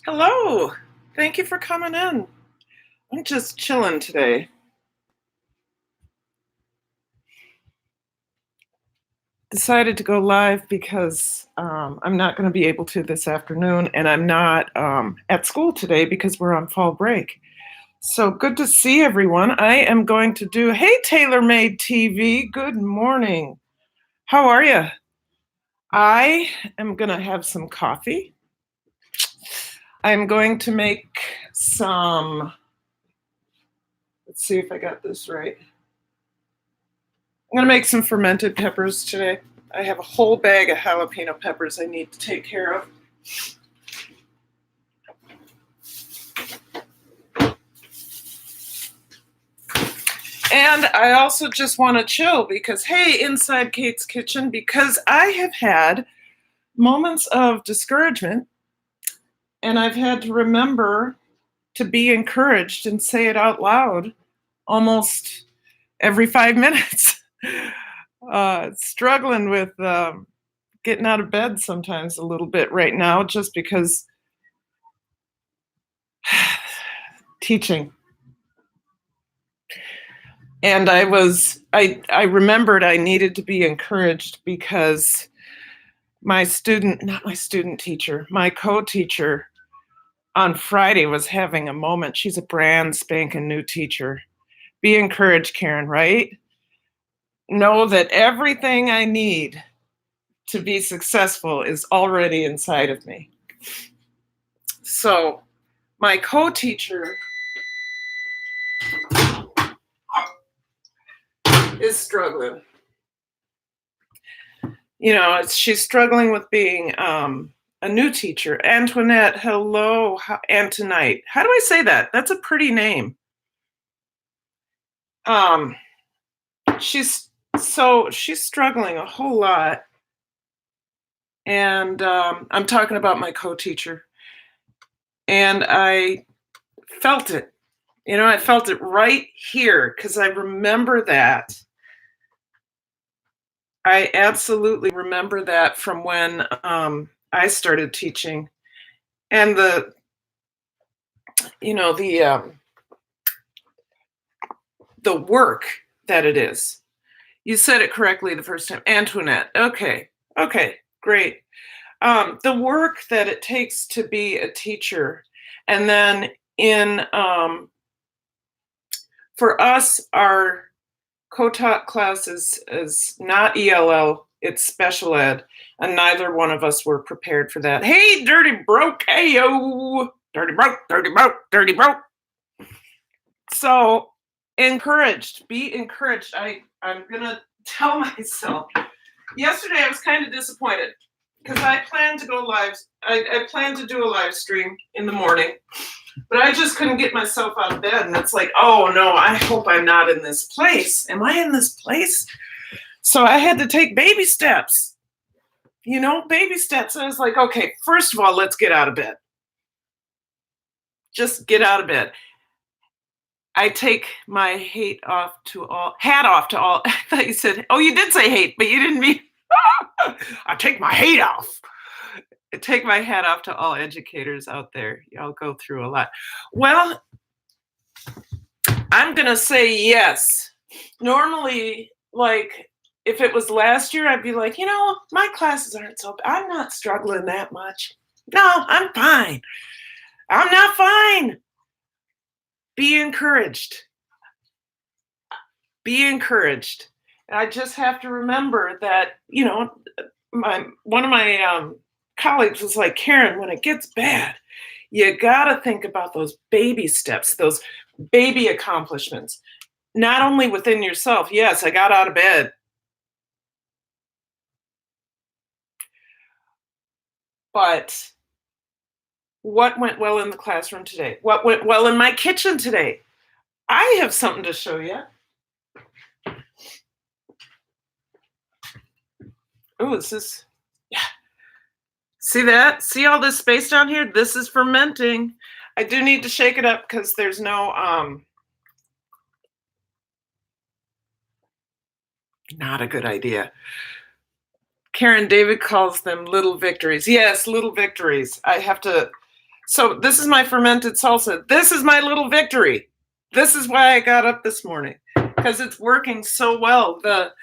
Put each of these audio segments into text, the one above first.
Hello. Thank you for coming in. I'm just chilling today. Decided to go live because I'm not going to be able to this afternoon, and I'm not at school today because we're on fall break. So good to see everyone. I am going to do, hey, TaylorMade TV, good morning. How are you? I am going to have some coffee. I'm going to make some, let's see if I got this right. I'm going to make some fermented peppers today. I have a whole bag of jalapeno peppers I need to take care of. And I also just want to chill because, hey, inside Kate's Kitchen, because I have had moments of discouragement and I've had to remember to be encouraged and say it out loud almost every 5 minutes. Struggling with getting out of bed sometimes a little bit right now just because teaching. And I remembered I needed to be encouraged because my teacher, my co-teacher on Friday was having a moment. She's a brand spanking new teacher. Be encouraged, Karen, right? Know that everything I need to be successful is already inside of me. So my co-teacher is struggling. You know, she's struggling with being a new teacher. Antoinette, hello, Antonite. How do I say that? That's a pretty name. She's struggling a whole lot. And I'm talking about my co-teacher. And I felt it. You know, I felt it right here because I remember that. I absolutely remember that from when I started teaching, and the work that it is. You said it correctly the first time, Antoinette. Okay, great. The work that it takes to be a teacher, and then for us, our co-taught class is not ELL, it's special ed, and neither one of us were prepared for that. Hey, Dirty Broke, hey yo, Dirty Broke, Dirty Broke, Dirty Broke. So encouraged, be encouraged. I'm gonna tell myself. Yesterday I was kind of disappointed because I planned to go live. I planned to do a live stream in the morning, but I just couldn't get myself out of bed. And it's like, oh no, I hope I'm not in this place. Am I in this place? So I had to take baby steps. You know, baby steps. And I was like, okay, first of all, let's get out of bed. Just get out of bed. I take my hat off to all. I thought you said, oh, you did say hate, but you didn't mean. I take my hate off. I take my hat off to all educators out there. Y'all go through a lot. Well, I'm going to say yes. Normally, like, if it was last year, I'd be like, you know, my classes aren't so bad. I'm not struggling that much. No, I'm fine. I'm not fine. Be encouraged. Be encouraged. And I just have to remember that, you know, one of my colleagues was like, Karen, when it gets bad, you got to think about those baby steps, those baby accomplishments, not only within yourself. Yes, I got out of bed. But what went well in the classroom today? What went well in my kitchen today? I have something to show you. Oh, this is, yeah. See that? See all this space down here? This is fermenting. I do need to shake it up because there's no, not a good idea. Karen, David calls them little victories. Yes, little victories. I have to So this is my fermented salsa. This is my little victory. This is why I got up this morning, because it's working so well. The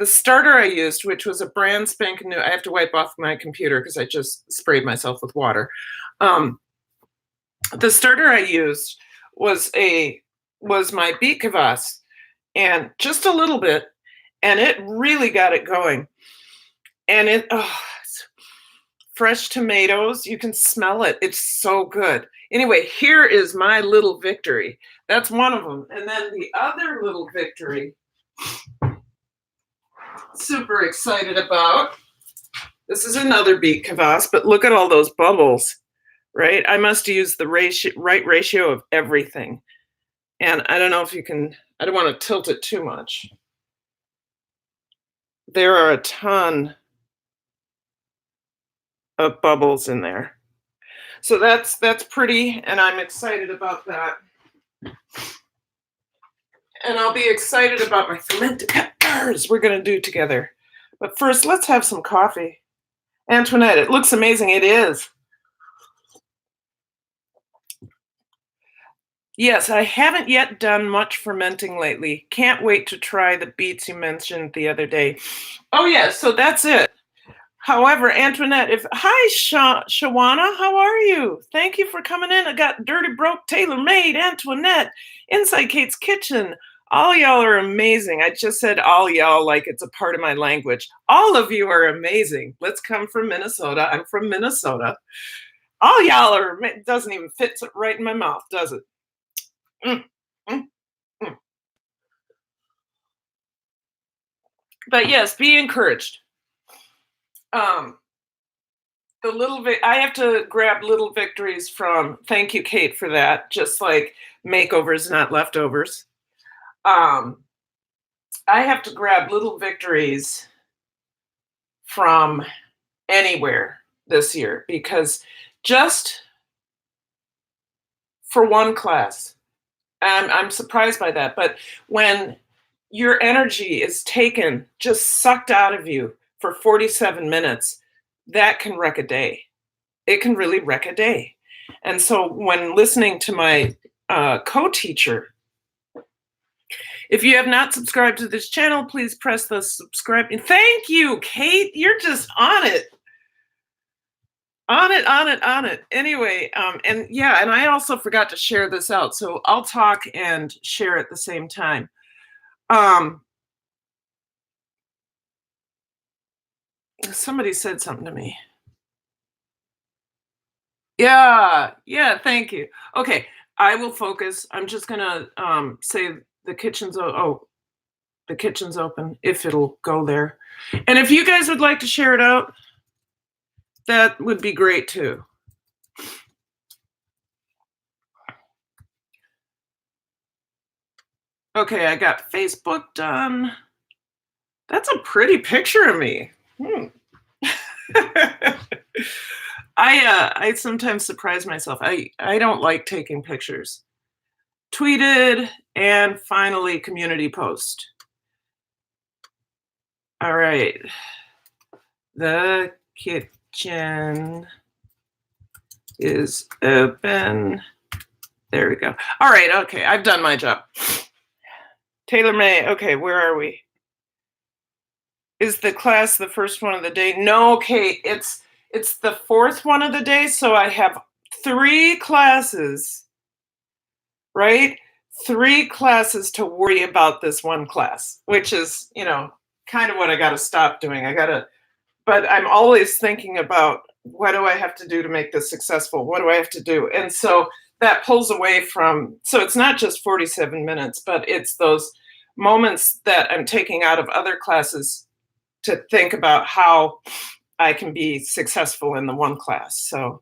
starter I used, which was a brand spanking new, I have to wipe off my computer because I just sprayed myself with water. The starter I used was my beet kvass, and just a little bit, and it really got it going. And it's fresh tomatoes. You can smell it. It's so good. Anyway, here is my little victory. That's one of them. And then the other little victory, super excited about. This is another beet kvass, but look at all those bubbles, right? I must use the right ratio of everything. And I don't know if you can, I don't want to tilt it too much. There are a ton of bubbles in there. So that's pretty, and I'm excited about that. And I'll be excited about my fermented peppers we're going to do together. But first, let's have some coffee. Antoinette, it looks amazing. It is. Yes, I haven't yet done much fermenting lately. Can't wait to try the beets you mentioned the other day. Oh, yeah, so that's it. However, Antoinette, hi, Shawana, how are you? Thank you for coming in. I got Dirty Broke, Tailor Made, Antoinette, Inside Kate's Kitchen. All y'all are amazing. I just said all y'all like it's a part of my language. All of you are amazing. Let's come from Minnesota. I'm from Minnesota. All y'all are, it doesn't even fit right in my mouth, does it? Mm, mm, mm. But yes, be encouraged. I have to grab little victories from, thank you, Kate, for that, just like makeovers, not leftovers. I have to grab little victories from anywhere this year, because just for one class, I'm surprised by that, but when your energy is taken, just sucked out of you for 47 minutes, that can wreck a day. It can really wreck a day. And so when listening to my co-teacher, if you have not subscribed to this channel, please press the subscribe. Thank you, Kate. You're just on it. On it, on it, on it. Anyway, and yeah, and I also forgot to share this out. So I'll talk and share at the same time. Somebody said something to me. Yeah, thank you. Okay, I will focus. I'm just gonna say the kitchen's the kitchen's open, if it'll go there. And if you guys would like to share it out, that would be great too. Okay, I got Facebook done. That's a pretty picture of me. I sometimes surprise myself. I don't like taking pictures. Tweeted, and finally community post. All right. The kitchen is open. There we go. All right, okay, I've done my job. Taylor May, okay, where are we? Is the class the first one of the day? No, Kate, it's the fourth one of the day, so I have 3 classes, right? 3 classes to worry about this one class, which is, kind of what I got to stop doing. But I'm always thinking about, what do I have to do to make this successful? What do I have to do? And so that pulls away from, so it's not just 47 minutes, but it's those moments that I'm taking out of other classes to think about how I can be successful in the one class. So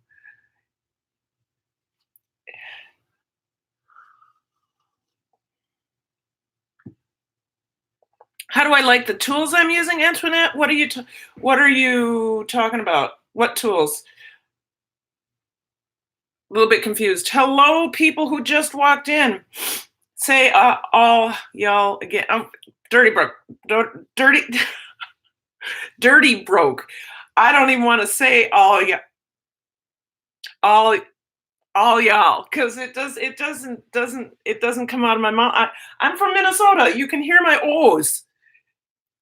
how do I like the tools I'm using, Antoinette? What are you talking about? What tools? A little bit confused. Hello, people who just walked in. Say all y'all again. Dirty Broke. Dirty Broke. I don't even want to say all All y'all, because it doesn't come out of my mouth. I'm from Minnesota. You can hear my O's.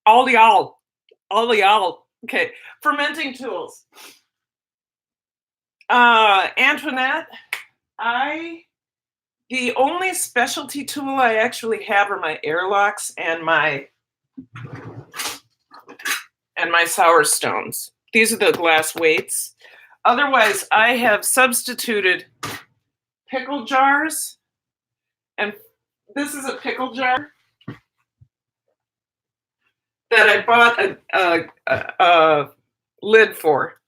All y'all. All y'all. Okay. Fermenting tools. Antoinette, I the only specialty tool I actually have are my airlocks and my sour stones. These are the glass weights. Otherwise, I have substituted pickle jars, and this is a pickle jar that I bought a lid for.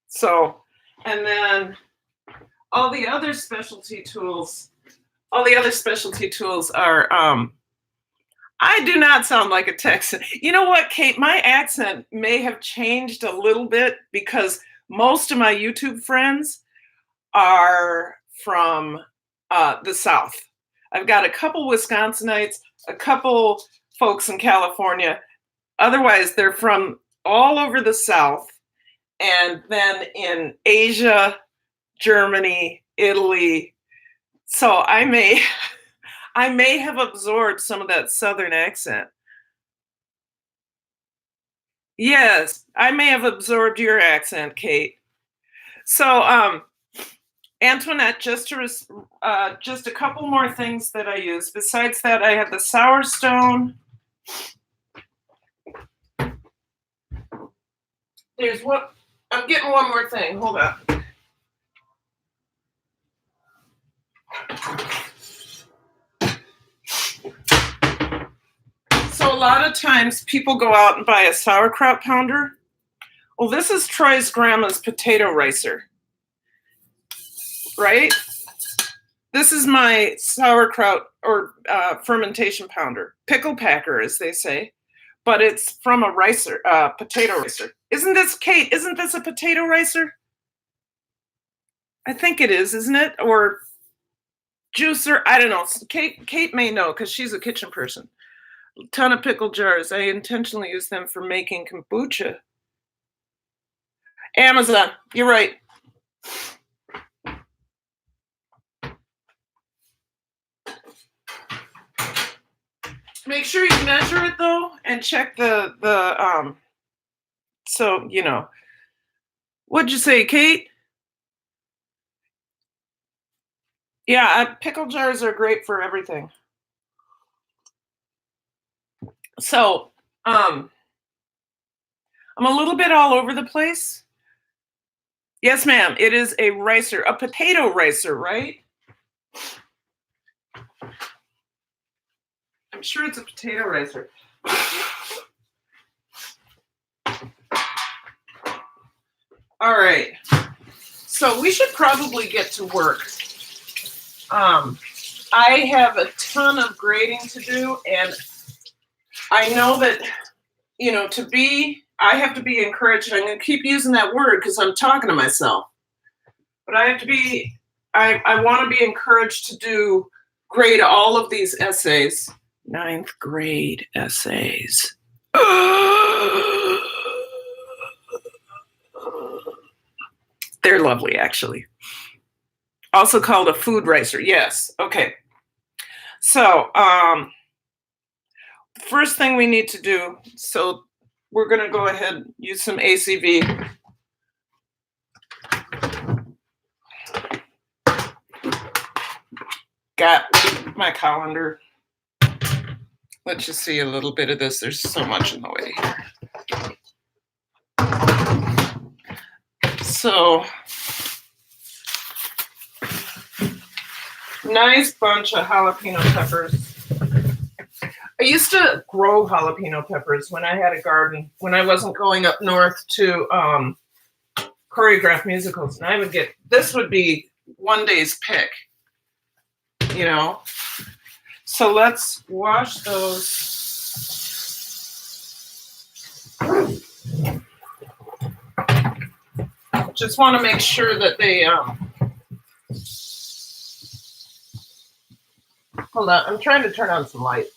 So, and then all the other specialty tools, are I do not sound like a Texan. You know what, Kate? My accent may have changed a little bit because most of my YouTube friends are from the South. I've got a couple Wisconsinites, a couple folks in California. Otherwise, they're from all over the South, and then in Asia, Germany, Italy. So I may have absorbed some of that Southern accent. Yes, I may have absorbed your accent, Kate. So, Antoinette, just a couple more things that I use. Besides that, I have the Sour Stone. There's what I'm getting one more thing. Hold on. So a lot of times people go out and buy a sauerkraut pounder. Well, this is Troy's grandma's potato ricer, right? This is my sauerkraut or fermentation pounder, pickle packer, as they say, but it's from a ricer, potato ricer. Isn't this, Kate? Isn't this a potato ricer? I think it is, isn't it? Or juicer? I don't know. Kate may know because she's a kitchen person. A ton of pickle jars. I intentionally use them for making kombucha. Amazon. You're right. Make sure you measure it though, and check the so you know. What'd you say, Kate? Yeah, pickle jars are great for everything. So, I'm a little bit all over the place. Yes, ma'am. It is a ricer, a potato ricer, right? I'm sure it's a potato ricer. All right. So we should probably get to work. I have a ton of grading to do, and I know that, I have to be encouraged. I'm going to keep using that word because I'm talking to myself. But I want to be encouraged to grade all of these essays. 9th grade essays. They're lovely, actually. Also called a food ricer. Yes. Okay. So, first thing we need to do, so we're going to go ahead and use some ACV. Got my colander. Let's just see a little bit of this. There's so much in the way here. So, nice bunch of jalapeno peppers. I used to grow jalapeno peppers when I had a garden, when I wasn't going up north to choreograph musicals. And this would be one day's pick, So let's wash those. Just want to make sure that they, hold on, I'm trying to turn on some light.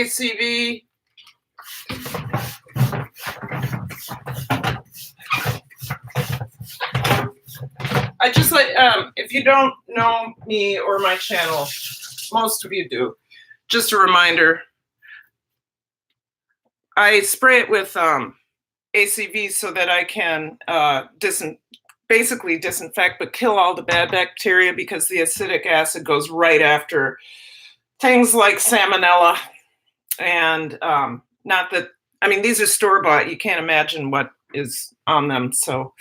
ACV. I just like, if you don't know me or my channel, most of you do, just a reminder, I spray it with ACV so that I can basically disinfect, but kill all the bad bacteria, because the acidic acid goes right after things like salmonella. And not that, I mean, these are store-bought. You can't imagine what is on them. So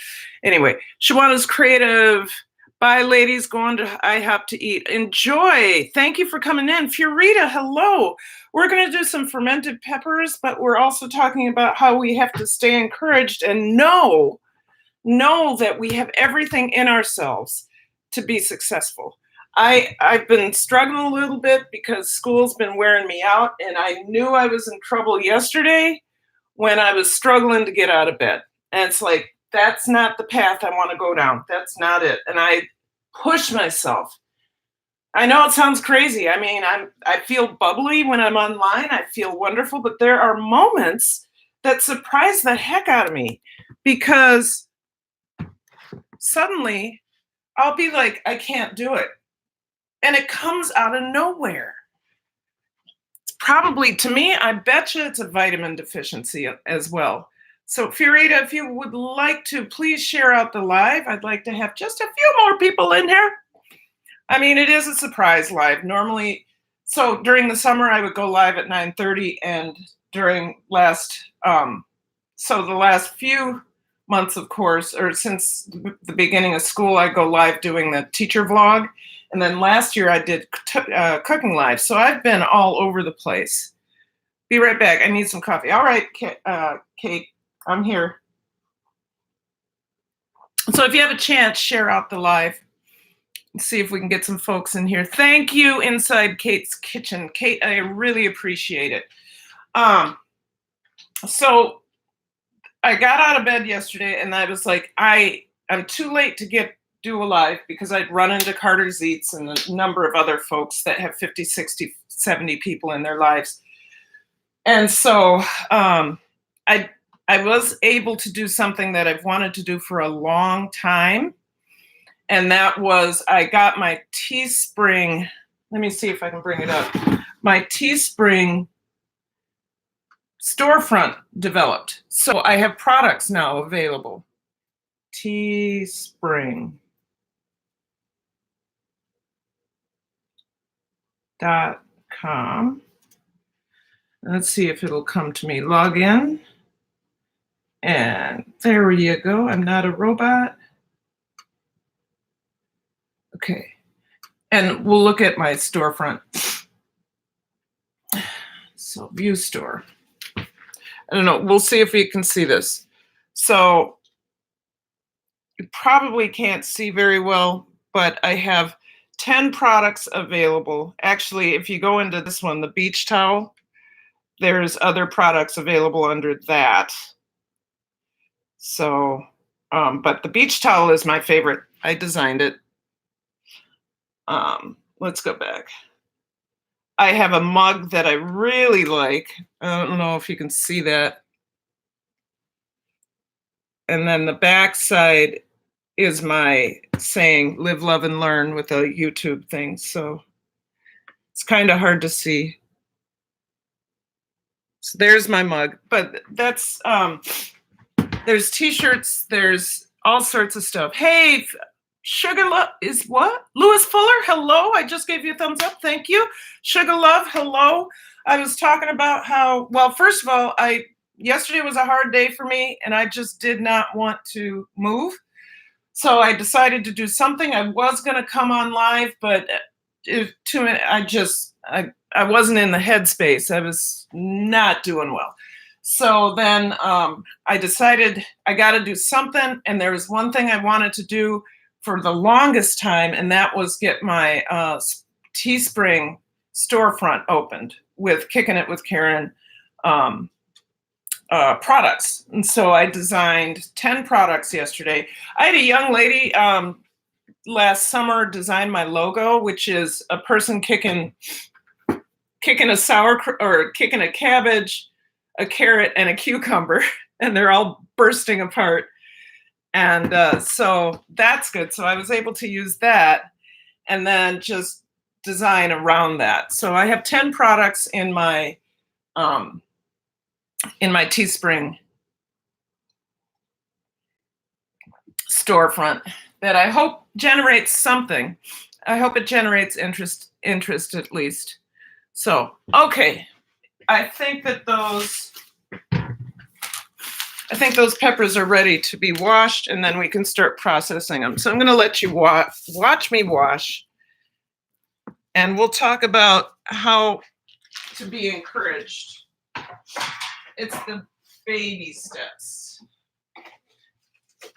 anyway, Shawana's Creative. Bye, ladies. Going to IHOP to eat. Enjoy. Thank you for coming in. Furita, hello. We're going to do some fermented peppers, but we're also talking about how we have to stay encouraged and know that we have everything in ourselves to be successful. I've been struggling a little bit because school's been wearing me out, and I knew I was in trouble yesterday when I was struggling to get out of bed. And it's like, that's not the path I want to go down. That's not it. And I push myself. I know it sounds crazy. I mean, I feel bubbly when I'm online. I feel wonderful, but there are moments that surprise the heck out of me, because suddenly I'll be like, I can't do it. And it comes out of nowhere. It's probably, to me, I bet you it's a vitamin deficiency as well. So Furita, if you would like to, please share out the live. I'd like to have just a few more people in here. I mean, it is a surprise live. Normally, so during the summer, I would go live at 9:30, and during the last few months, of course, or since the beginning of school, I go live doing the teacher vlog. And then last year I did cooking live. So I've been all over the place. Be right back. I need some coffee. All right, Kate, I'm here. So if you have a chance, share out the live. See if we can get some folks in here. Thank you, Inside Kate's Kitchen. Kate, I really appreciate it. So I got out of bed yesterday, and I was like, I'm too late to do a live, because I'd run into Carter Zeitz and a number of other folks that have 50, 60, 70 people in their lives. And so I was able to do something that I've wanted to do for a long time. And that was, I got my Teespring, let me see if I can bring it up, my Teespring storefront developed. So I have products now available. Teespring.com. Let's see if it'll come to me. Log in. And there you go. I'm not a robot. Okay. And we'll look at my storefront. So view store. I don't know. We'll see if we can see this. So you probably can't see very well, but I have 10 products available. Actually, if you go into this one, the beach towel, there's other products available under that. So, but the beach towel is my favorite. I designed it. Let's go back. I have a mug that I really like. I don't know if you can see that. And then the back side is my saying, live, love, and learn, with a YouTube thing. So it's kind of hard to see. So there's my mug. But that's, there's t-shirts, there's all sorts of stuff. Hey, Sugar Love is what? Lewis Fuller, hello. I just gave you a thumbs up. Thank you. Sugar Love, hello. I was talking about how, well, first of all, yesterday was a hard day for me, and I just did not want to move. So I decided to do something. I was going to come on live, but I wasn't in the headspace. I was not doing well. So then I decided I got to do something. And there was one thing I wanted to do for the longest time, and that was get my Teespring storefront opened with Kickin' It with Karen products. And so I designed 10 products yesterday. I had a young lady last summer design my logo, which is a person kicking kicking a sauerkraut or kicking a cabbage, a carrot, and a cucumber, and they're all bursting apart. And so that's good. So I was able to use that and then just design around that. So I have 10 products in my Teespring storefront that I hope generates something. I hope it generates interest at least. So, okay. I think those peppers are ready to be washed, and then we can start processing them. So I'm going to let you watch me wash, and we'll talk about how to be encouraged. It's the baby steps.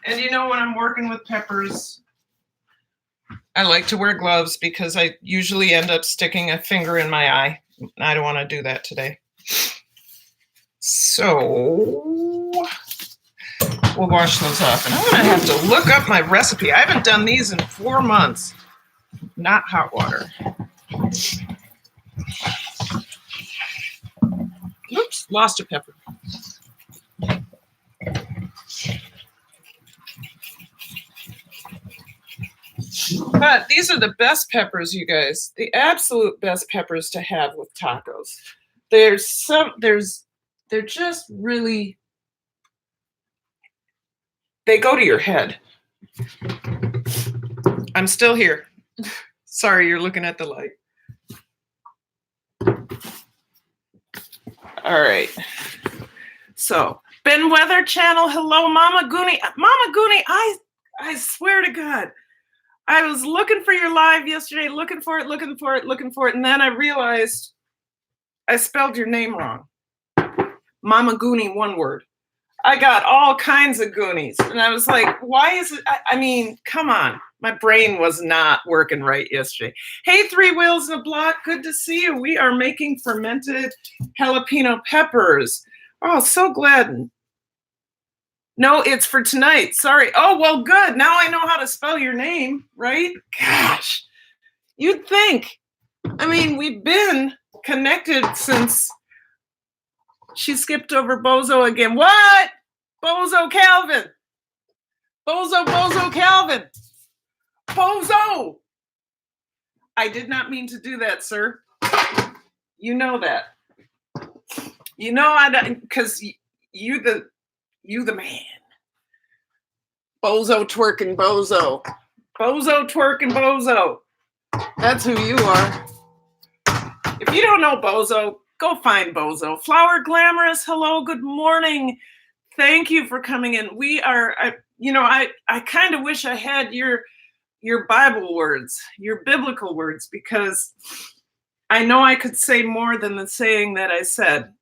And you know, when I'm working with peppers, I like to wear gloves because I usually end up sticking a finger in my eye. I don't want to do that today. So we'll wash those off. And I'm going to have to look up my recipe. I haven't done these in 4 months. Not hot water. Oops, lost a pepper. But these are the best peppers, you guys. The absolute best peppers to have with tacos. They're just really, they go to your head. I'm still here. Sorry, you're looking at the light. All right. So, Ben Weather Channel, hello, Mama Goonie. Mama Goonie, I swear to God, I was looking for your live yesterday, looking for it, and then I realized I spelled your name wrong. Mama Goonie, one word. I got all kinds of Goonies, and I was like, why is it? I mean, come on. My brain was not working right yesterday. Hey, Three Wheels in a Block, good to see you. We are making fermented jalapeno peppers. Oh, so glad. No, it's for tonight. Sorry. Oh, well, good. Now I know how to spell your name, right? Gosh, you'd think. I mean, we've been connected since she skipped over Bozo again. What? Bozo Calvin. Bozo Calvin. Bozo. I did not mean to do that, sir. You know that. You know I don't, because you the man. Bozo twerking Bozo. Bozo twerking Bozo. That's who you are. If you don't know Bozo, go find Bozo. Flower Glamorous, hello, good morning. Thank you for coming in. We are, I kind of wish I had your Bible words, your biblical words, because I know I could say more than the saying that I said,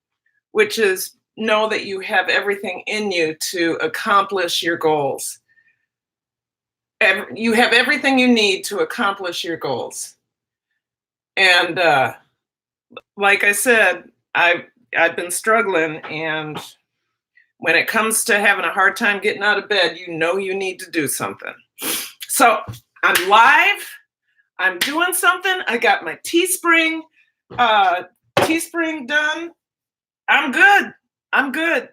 which is know that you have everything in you to accomplish your goals. You have everything you need to accomplish your goals. And like I said, I've been struggling, and when it comes to having a hard time getting out of bed, you know you need to do something. So I'm live. I'm doing something. I got my Teespring done. I'm good.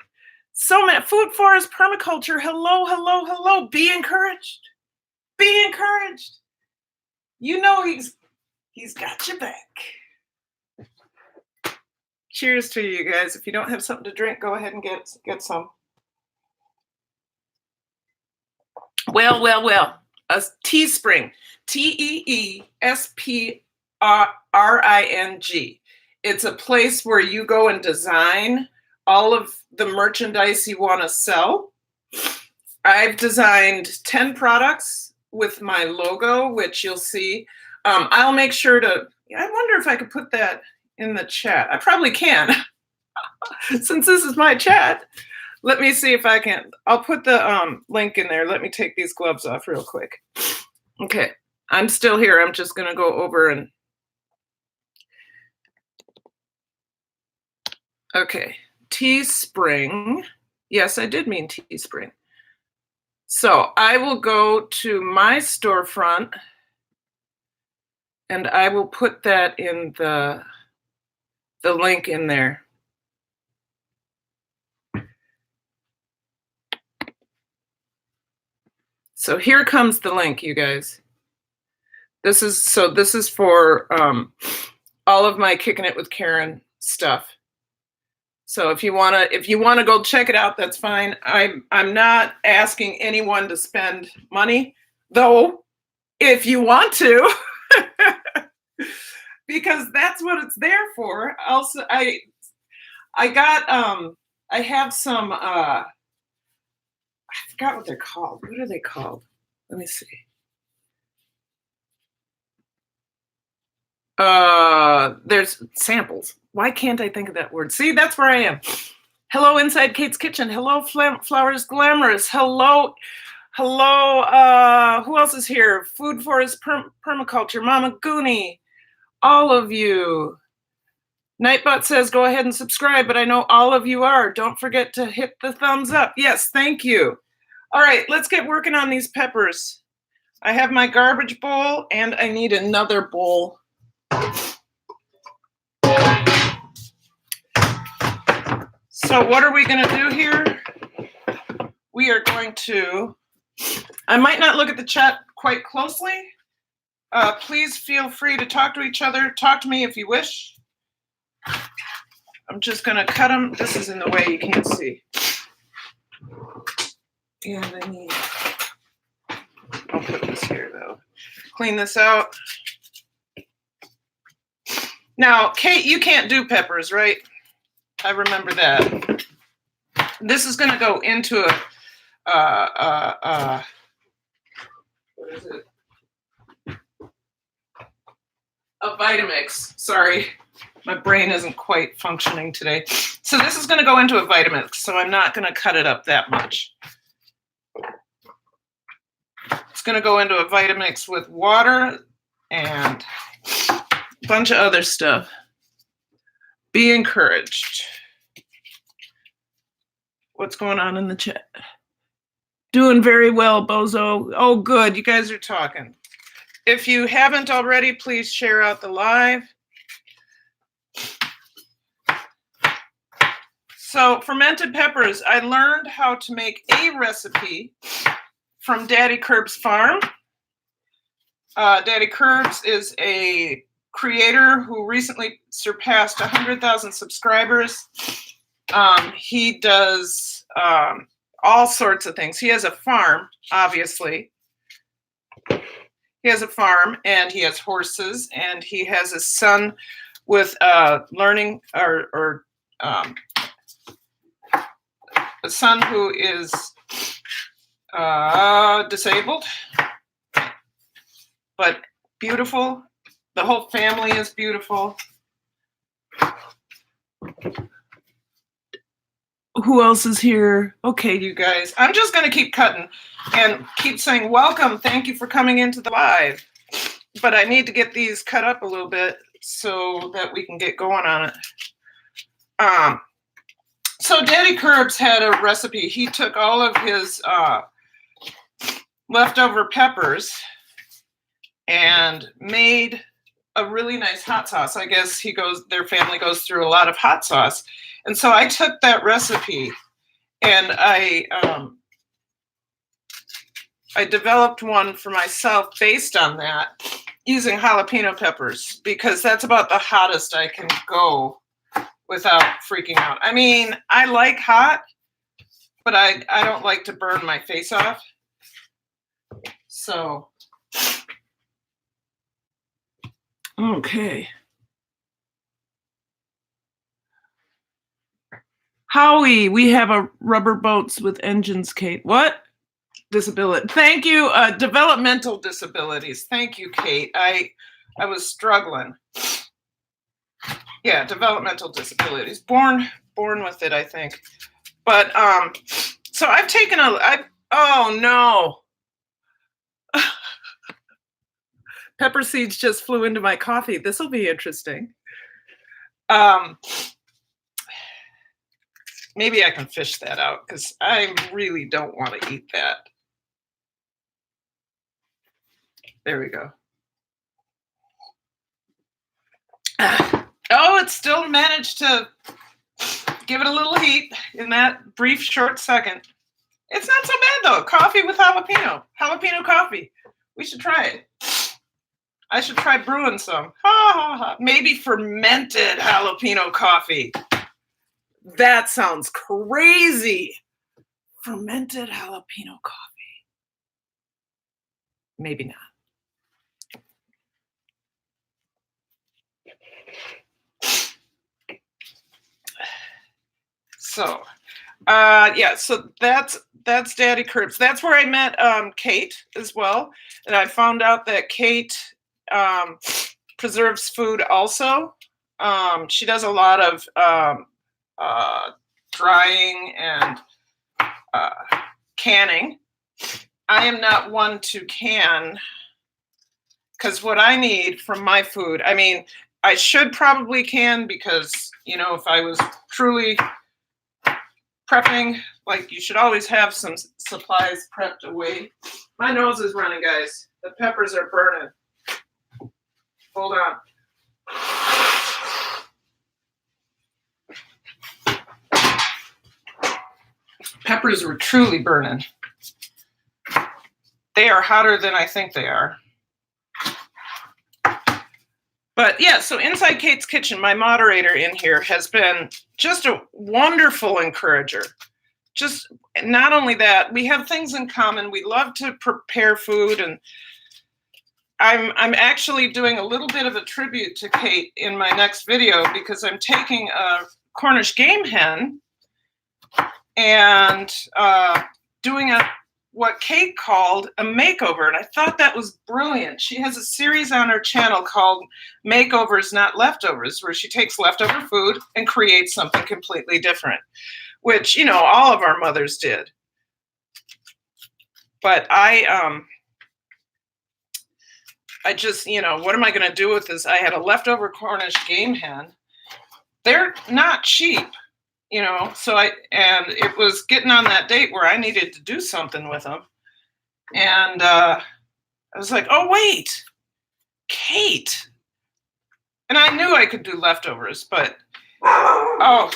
So many food forest permaculture. Hello. Be encouraged. You know he's got your back. Cheers to you guys. If you don't have something to drink, go ahead and get some. Well. A Teespring. Teespring. It's a place where you go and design all of the merchandise you want to sell. I've designed 10 products with my logo, which you'll see. I'll make sure to, I wonder if I could put that in the chat. I probably can, since this is my chat. Let me see if I can. I'll put the link in there. Let me take these gloves off real quick. Okay, I'm still here. I'm just going to go over and. Okay, Teespring. Yes, I did mean Teespring. So I will go to my storefront, and I will put that in the the link in there. So here comes the link, you guys. This is for all of my Kicking It with Karen stuff. So if you wanna go check it out, that's fine. I'm not asking anyone to spend money, though. If you want to, because that's what it's there for. Also, I have some. I forgot what they're called. What are they called? Let me see. There's samples. Why can't I think of that word? See, that's where I am. Hello, Inside Kate's Kitchen. Hello, Flowers Glamorous. Hello. Who else is here? Food Forest Permaculture. Mama Goonie. All of you. Nightbot says, go ahead and subscribe, but I know all of you are. Don't forget to hit the thumbs up. Yes, thank you. All right, let's get working on these peppers. I have my garbage bowl, and I need another bowl. So what are we going to do here? We are going to, I might not look at the chat quite closely. Please feel free to talk to each other. Talk to me if you wish. I'm just going to cut them. This is in the way, you can't see. And I need, I'll put this here though. Clean this out. Now, Kate, you can't do peppers, right? I remember that. This is going to go into a what is it? A Vitamix. Sorry, my brain isn't quite functioning today. So this is going to go into a Vitamix, so I'm not going to cut it up that much. It's going to go into a Vitamix with water and a bunch of other stuff. Be encouraged. What's going on in the chat? Doing very well, Bozo. Oh, good. You guys are talking. If you haven't already, please share out the live. So, fermented peppers. I learned how to make a recipe from Daddy Curb's farm. Daddy Curbs is a creator who recently surpassed 100,000 subscribers. He does all sorts of things. He has a farm, obviously. He has a farm, and he has horses, and he has a son with learning or a son who is disabled, but beautiful. The whole family is beautiful. Who else is here? Okay, you guys. I'm just going to keep cutting and keep saying welcome. Thank you for coming into the live. But I need to get these cut up a little bit so that we can get going on it. So Daddy Curbs had a recipe. He took all of his leftover peppers and made a really nice hot sauce. I guess their family goes through a lot of hot sauce. And so I took that recipe and I developed one for myself based on that using jalapeno peppers, because that's about the hottest I can go without freaking out. I mean, I like hot, but I don't like to burn my face off. So, okay. Howie, we have a rubber boats with engines, Kate. What? Disability. Thank you. Developmental disabilities. Thank you, Kate. I was struggling. Yeah, developmental disabilities. Born with it, I think. But so I've taken oh no. Pepper seeds just flew into my coffee. This will be interesting. Maybe I can fish that out because I really don't want to eat that. There we go. Oh, it still managed to give it a little heat in that brief, short second. It's not so bad, though. Coffee with jalapeno. Jalapeno coffee. We should try it. I should try brewing some. Ha, ha, ha. Maybe fermented jalapeno coffee. That sounds crazy. Fermented jalapeno coffee. Maybe not. So, yeah, so that's Daddy Curbs. That's where I met Kate as well. And I found out that Kate preserves food also. She does a lot of drying and canning. I am not one to can, because what I need from my food, I mean, I should probably can, because, you know, if I was truly prepping, like, you should always have some supplies prepped away. My nose is running, guys. The peppers are burning. Hold on. Peppers were truly burning. They are hotter than I think they are. But yeah, so inside Kate's Kitchen, my moderator in here has been just a wonderful encourager. Just not only that, we have things in common. We love to prepare food, and I'm actually doing a little bit of a tribute to Kate in my next video, because I'm taking a Cornish game hen and doing what Kate called a makeover, and I thought that was brilliant. She has a series on her channel called Makeovers, Not Leftovers, where she takes leftover food and creates something completely different, which, you know, all of our mothers did. But I just, you know, what am I going to do with this? I had a leftover Cornish game hen. They're not cheap. You know, so and it was getting on that date where I needed to do something with them. And I was like, oh, wait, Kate. And I knew I could do leftovers, but, oh.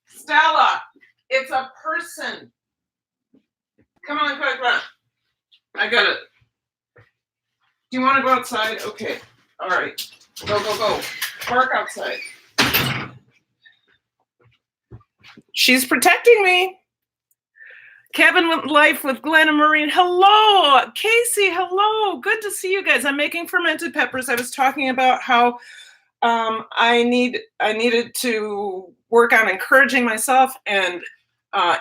Stella, it's a person. Come on, come on. I got it. Do you want to go outside? Okay, all right, go. Park outside. She's protecting me. Cabin with Life with Glenn and Maureen. Hello, Casey. Hello. Good to see you guys. I'm making fermented peppers. I was talking about how I needed to work on encouraging myself, and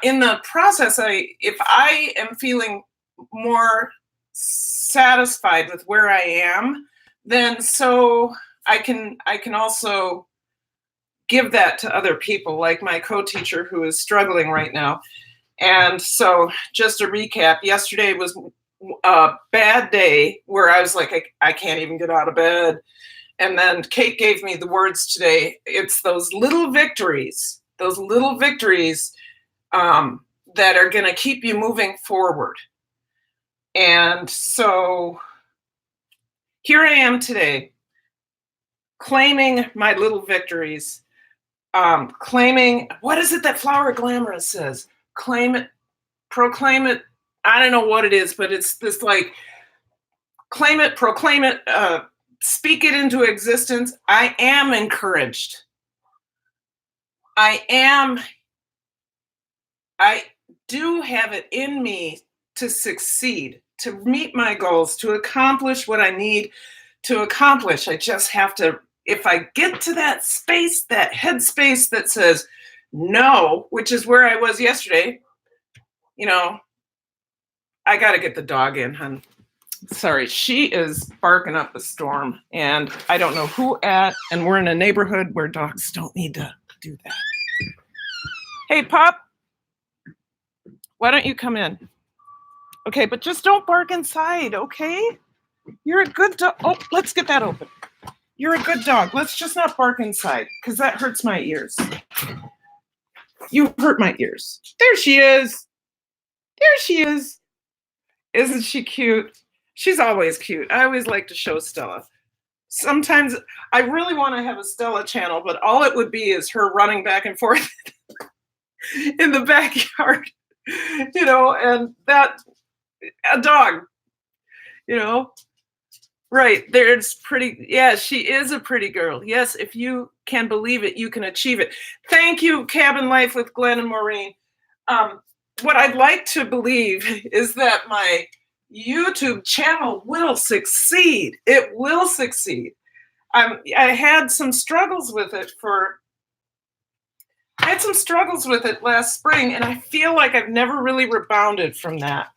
in the process, if I am feeling more satisfied with where I am, then so I can also give that to other people, like my co-teacher who is struggling right now. And so just to recap, yesterday was a bad day where I was like, I can't even get out of bed. And then Kate gave me the words today. It's those little victories that are going to keep you moving forward. And so here I am today, claiming my little victories, claiming, what is it that Flower Glamorous says? Claim it, proclaim it. I don't know what it is, but it's this like, claim it, proclaim it, speak it into existence. I am encouraged. I do have it in me to succeed, to meet my goals, to accomplish what I need to accomplish. I just have to, if I get to that space, that headspace that says no, which is where I was yesterday, you know, I got to get the dog in, hon. Sorry, she is barking up a storm, and I don't know who at, and we're in a neighborhood where dogs don't need to do that. Hey, Pop, why don't you come in? Okay, but just don't bark inside, okay? You're a good dog. Oh, let's get that open. You're a good dog. Let's just not bark inside, because that hurts my ears. You hurt my ears. There she is. There she is. Isn't she cute? She's always cute. I always like to show Stella. sometimes I really want to have a Stella channel, but all it would be is her running back and forth in the backyard, and that a dog, you know. Right. There's pretty, yeah, she is a pretty girl. Yes, if you can believe it, you can achieve it. Thank you, Cabin Life with Glenn and Maureen. Um, what I'd like to believe is that my YouTube channel will succeed. It will succeed. I had some struggles with it last spring, and I feel like I've never really rebounded from that.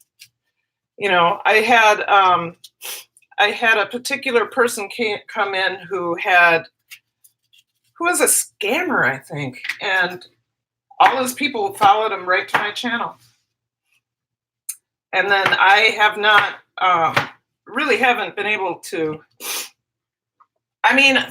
I had a particular person come in who was a scammer, I think, and all those people followed him right to my channel. And then I have not, really haven't been able to, I mean,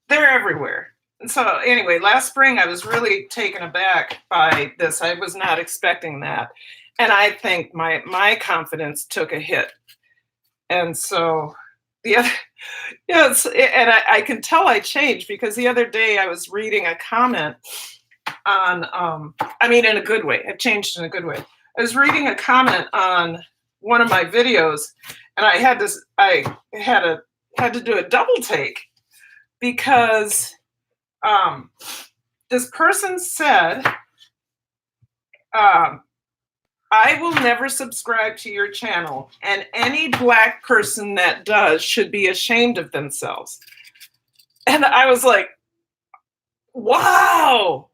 they're everywhere. And so anyway, last spring I was really taken aback by this. I was not expecting that. And I think my confidence took a hit. And so I can tell I changed because the other day I was reading a comment on, in a good way. It changed in a good way. I was reading a comment on one of my videos, and I had to do a double take because this person said, I will never subscribe to your channel, and any Black person that does should be ashamed of themselves. And I was like, wow,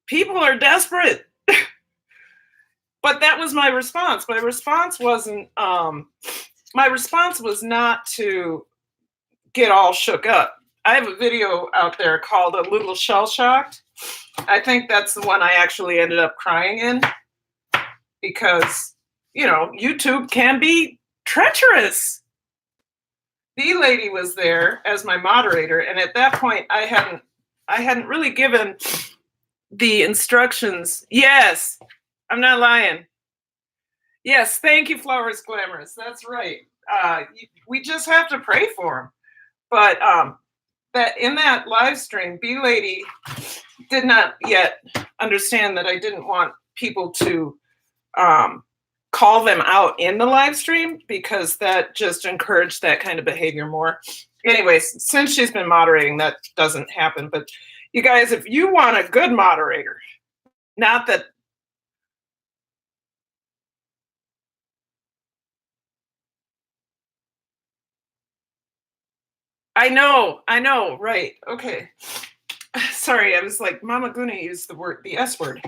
people are desperate. But that was my response. My response was not to get all shook up. I have a video out there called A Little Shell Shocked. I think that's the one I actually ended up crying in. Because, YouTube can be treacherous. The lady was there as my moderator, and at that point, I hadn't really given the instructions. Yes, I'm not lying. Yes, thank you, Flowers Glamorous. That's right. We just have to pray for them. But that in that live stream, B Lady did not yet understand that I didn't want people to call them out in the live stream because that just encouraged that kind of behavior more. Anyways, since she's been moderating, that doesn't happen. But you guys, if you want a good moderator, not that. I know, right. Okay. Sorry, I was like, Mama Guna used the S word.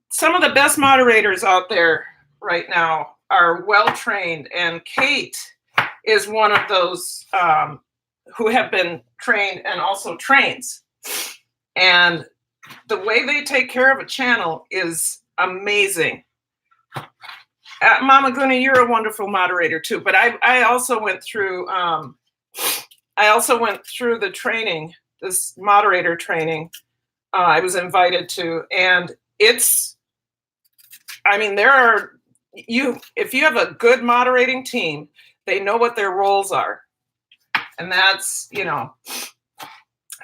Some of the best moderators out there right now are well-trained, and Kate is one of those who have been trained and also trains. And the way they take care of a channel is amazing. Mama Guna, you're a wonderful moderator too, but I also went through the training, this moderator training. I was invited to, and if you have a good moderating team, they know what their roles are. And that's,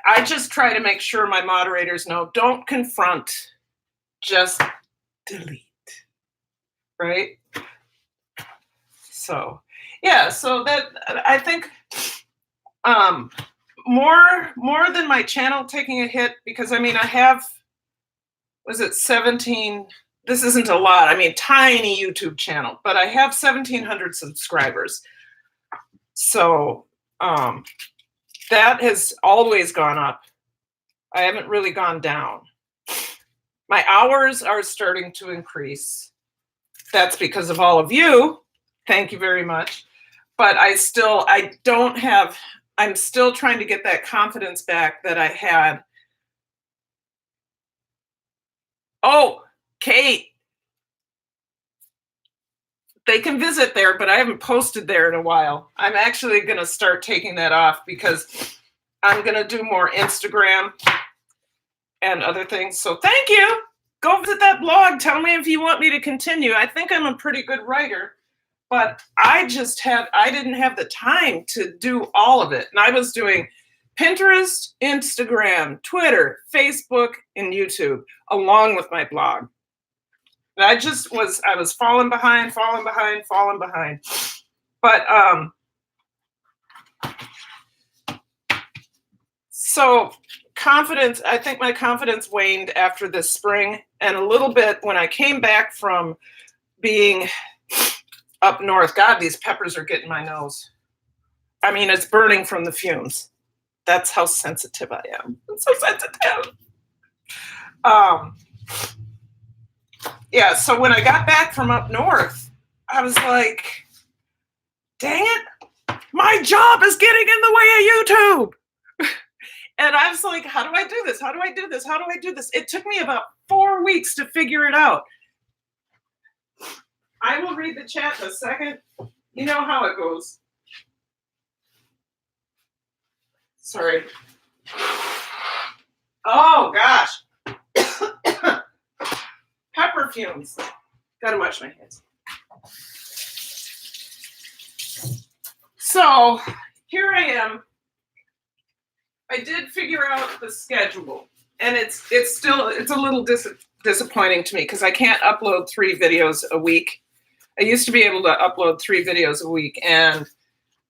I just try to make sure my moderators know, don't confront, just delete, right? So, yeah, so that, I think, more than my channel taking a hit, because I have, 17, this isn't a lot, tiny YouTube channel, but I have 1,700 subscribers. So that has always gone up. I haven't really gone down. My hours are starting to increase. That's because of all of you. Thank you very much. But I'm still trying to get that confidence back that I had. Oh, Kate. They can visit there, but I haven't posted there in a while. I'm actually going to start taking that off because I'm going to do more Instagram and other things. So thank you. Go visit that blog. Tell me if you want me to continue. I think I'm a pretty good writer, but I didn't have the time to do all of it. And I was doing Pinterest, Instagram, Twitter, Facebook, and YouTube, along with my blog. And I was falling behind. But so confidence, I think my confidence waned after this spring, and a little bit when I came back from being up north. God, these peppers are getting my nose. I mean, it's burning from the fumes. That's how sensitive I am. I'm so sensitive. Um, yeah, so when I got back from up north, I was like, dang it, my job is getting in the way of YouTube. And I was like, how do I do this? How do I do this? How do I do this? It took me about 4 weeks to figure it out. I will read the chat in a second. You know how it goes. Sorry. Oh, gosh. Pepper fumes. Gotta wash my hands. So here I am. I did figure out the schedule, and it's a little disappointing to me because I can't upload 3 videos a week. I used to be able to upload 3 videos a week, and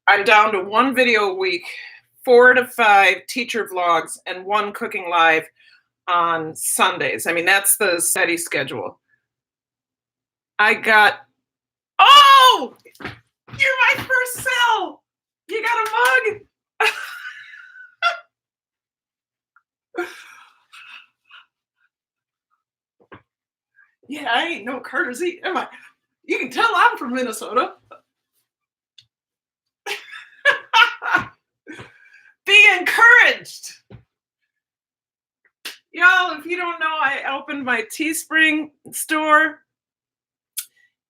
I'm down to 1 video a week, 4 to 5 teacher vlogs, and 1 cooking live on Sundays. I mean, that's the steady schedule. Oh, you're my first sale. You got a mug. Yeah, I ain't no courtesy. Am I? You can tell I'm from Minnesota. Be encouraged. Y'all, if you don't know, I opened my Teespring store,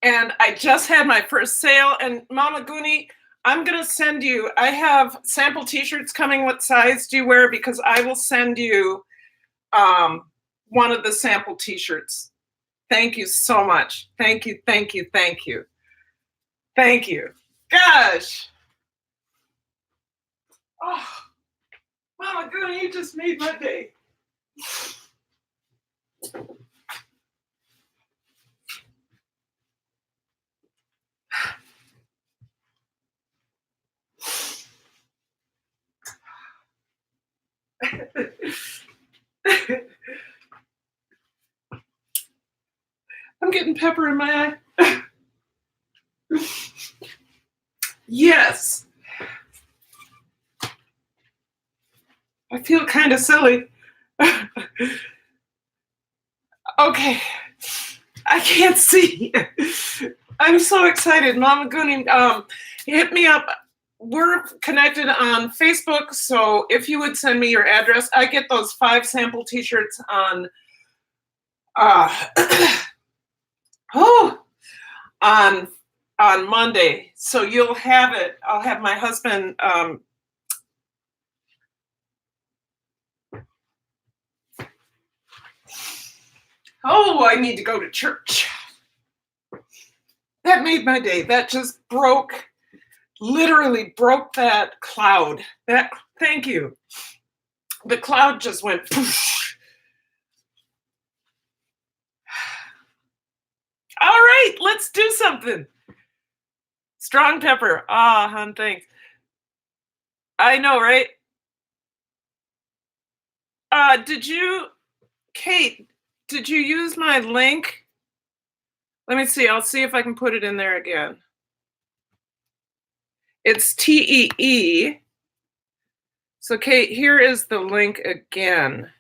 and I just had my first sale. And Mama Goonie, I'm going to send you, I have sample t-shirts coming. What size do you wear? Because I will send you one of the sample t-shirts. Thank you so much. Thank you, thank you, thank you. Thank you. Gosh. Oh, Mama Goonie, you just made my day. I'm getting pepper in my eye. Yes. I feel kind of silly. Okay. I can't see. I'm so excited. Mama Goonie, hit me up. We're connected on Facebook, so if you would send me your address, I get those 5 sample t-shirts on on Monday. So you'll have it. I'll have my husband I need to go to church. That made my day. That just literally broke that cloud. Thank you. The cloud just went poof. All right, let's do something. Strong pepper. Ah, hon, thanks. I know, right? Kate, did you use my link? Let me see. I'll see if I can put it in there again. It's TEE. So, Kate, here is the link again.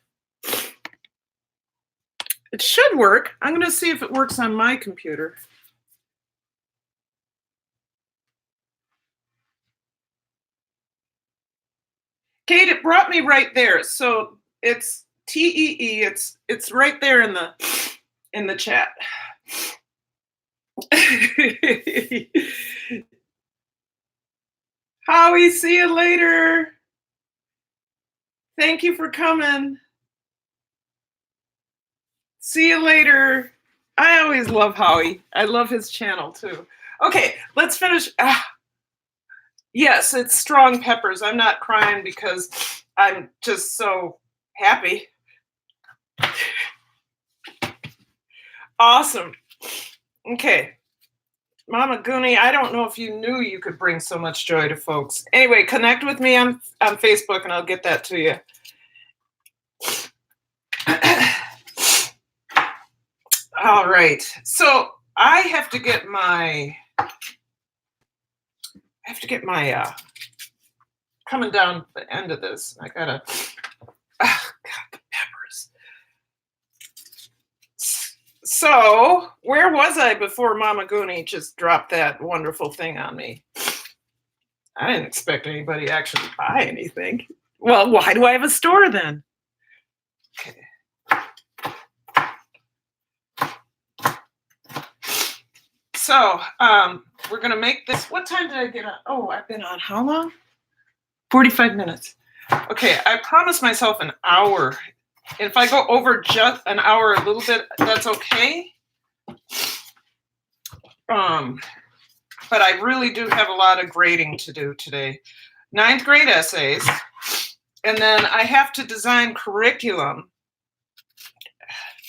It should work. I'm going to see if it works on my computer. Kate, it brought me right there. So it's TEE. It's right there in the chat. Howie, see you later. Thank you for coming. See you later. I always love Howie. I love his channel too. Okay, let's finish. Yes, it's strong peppers. I'm not crying because I'm just so happy. Awesome. Okay. Mama Goonie, I don't know if you knew you could bring so much joy to folks. Anyway, connect with me on Facebook and I'll get that to you. All right. So I have to get my coming down the end of this. I gotta God, the peppers. So where was I before Mama Goonie just dropped that wonderful thing on me? I didn't expect anybody to actually buy anything. Well, why do I have a store then? Okay. So we're gonna make this. What time did I get on? Oh, I've been on how long? 45 minutes. Okay, I promised myself an hour. If I go over just an hour a little bit, that's okay. But I really do have a lot of grading to do today. 9th grade essays. And then I have to design curriculum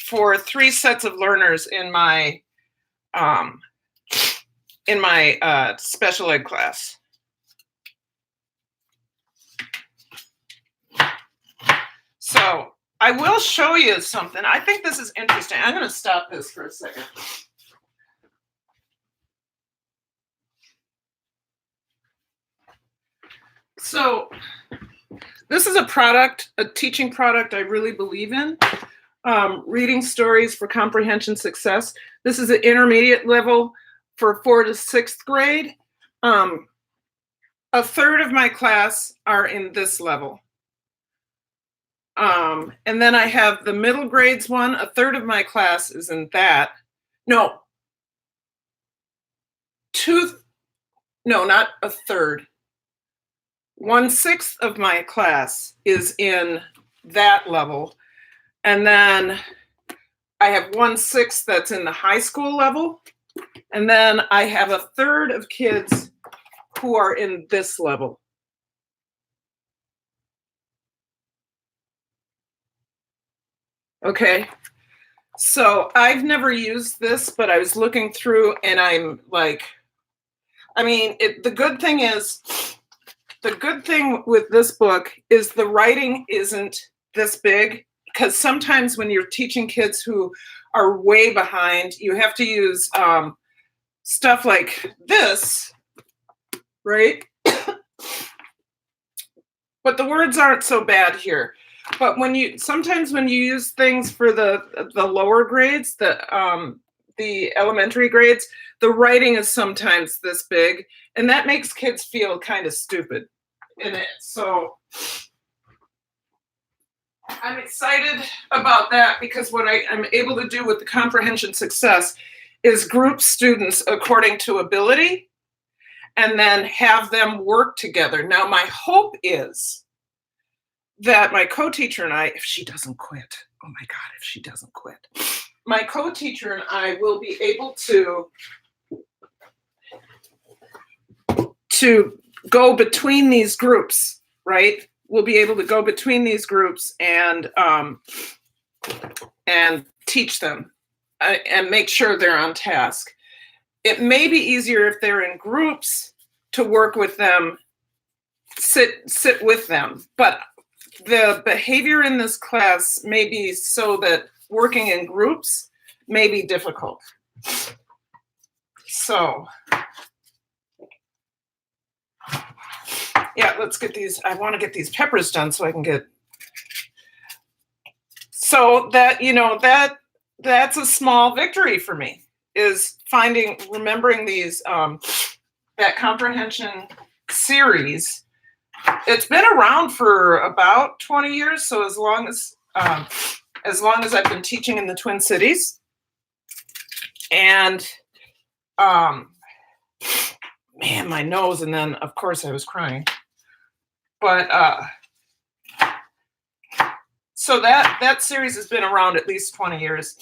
for 3 sets of learners in my special ed class. So I will show you something. I think this is interesting. I'm going to stop this for a second. So this is a product, a teaching product I really believe in. Reading stories for comprehension success. This is an intermediate level for 4th to 6th grade. A third of my class are in this level. And then I have the middle grades one. A third of my class is in that. No, not a third. 1/6 of my class is in that level. And then I have 1/6 that's in the high school level. And then I have a third of kids who are in this level. Okay. So I've never used this, but I was looking through and I'm like, I mean, the good thing with this book is the writing isn't this big, because sometimes when you're teaching kids who are way behind, you have to use stuff like this, right? But the words aren't so bad here. But sometimes when you use things for the lower grades, the elementary grades, the writing is sometimes this big, and that makes kids feel kind of stupid in it. So I'm excited about that, because what I'm able to do with the comprehension success is group students according to ability and then have them work together. Now, my hope is that my co-teacher and I, if she doesn't quit, oh my God, if she doesn't quit, my co-teacher and I will be able to go between these groups, right? We'll be able to go between these groups and teach them and make sure they're on task. It may be easier if they're in groups to work with them, sit with them, but the behavior in this class may be so that working in groups may be difficult. So, yeah, let's get these. I want to get these peppers done so I can get. So that, that's a small victory for me, is remembering these, that comprehension series. It's been around for about 20 years. So as long as I've been teaching in the Twin Cities, and man, my nose, and then of course I was crying. But So that series has been around at least 20 years.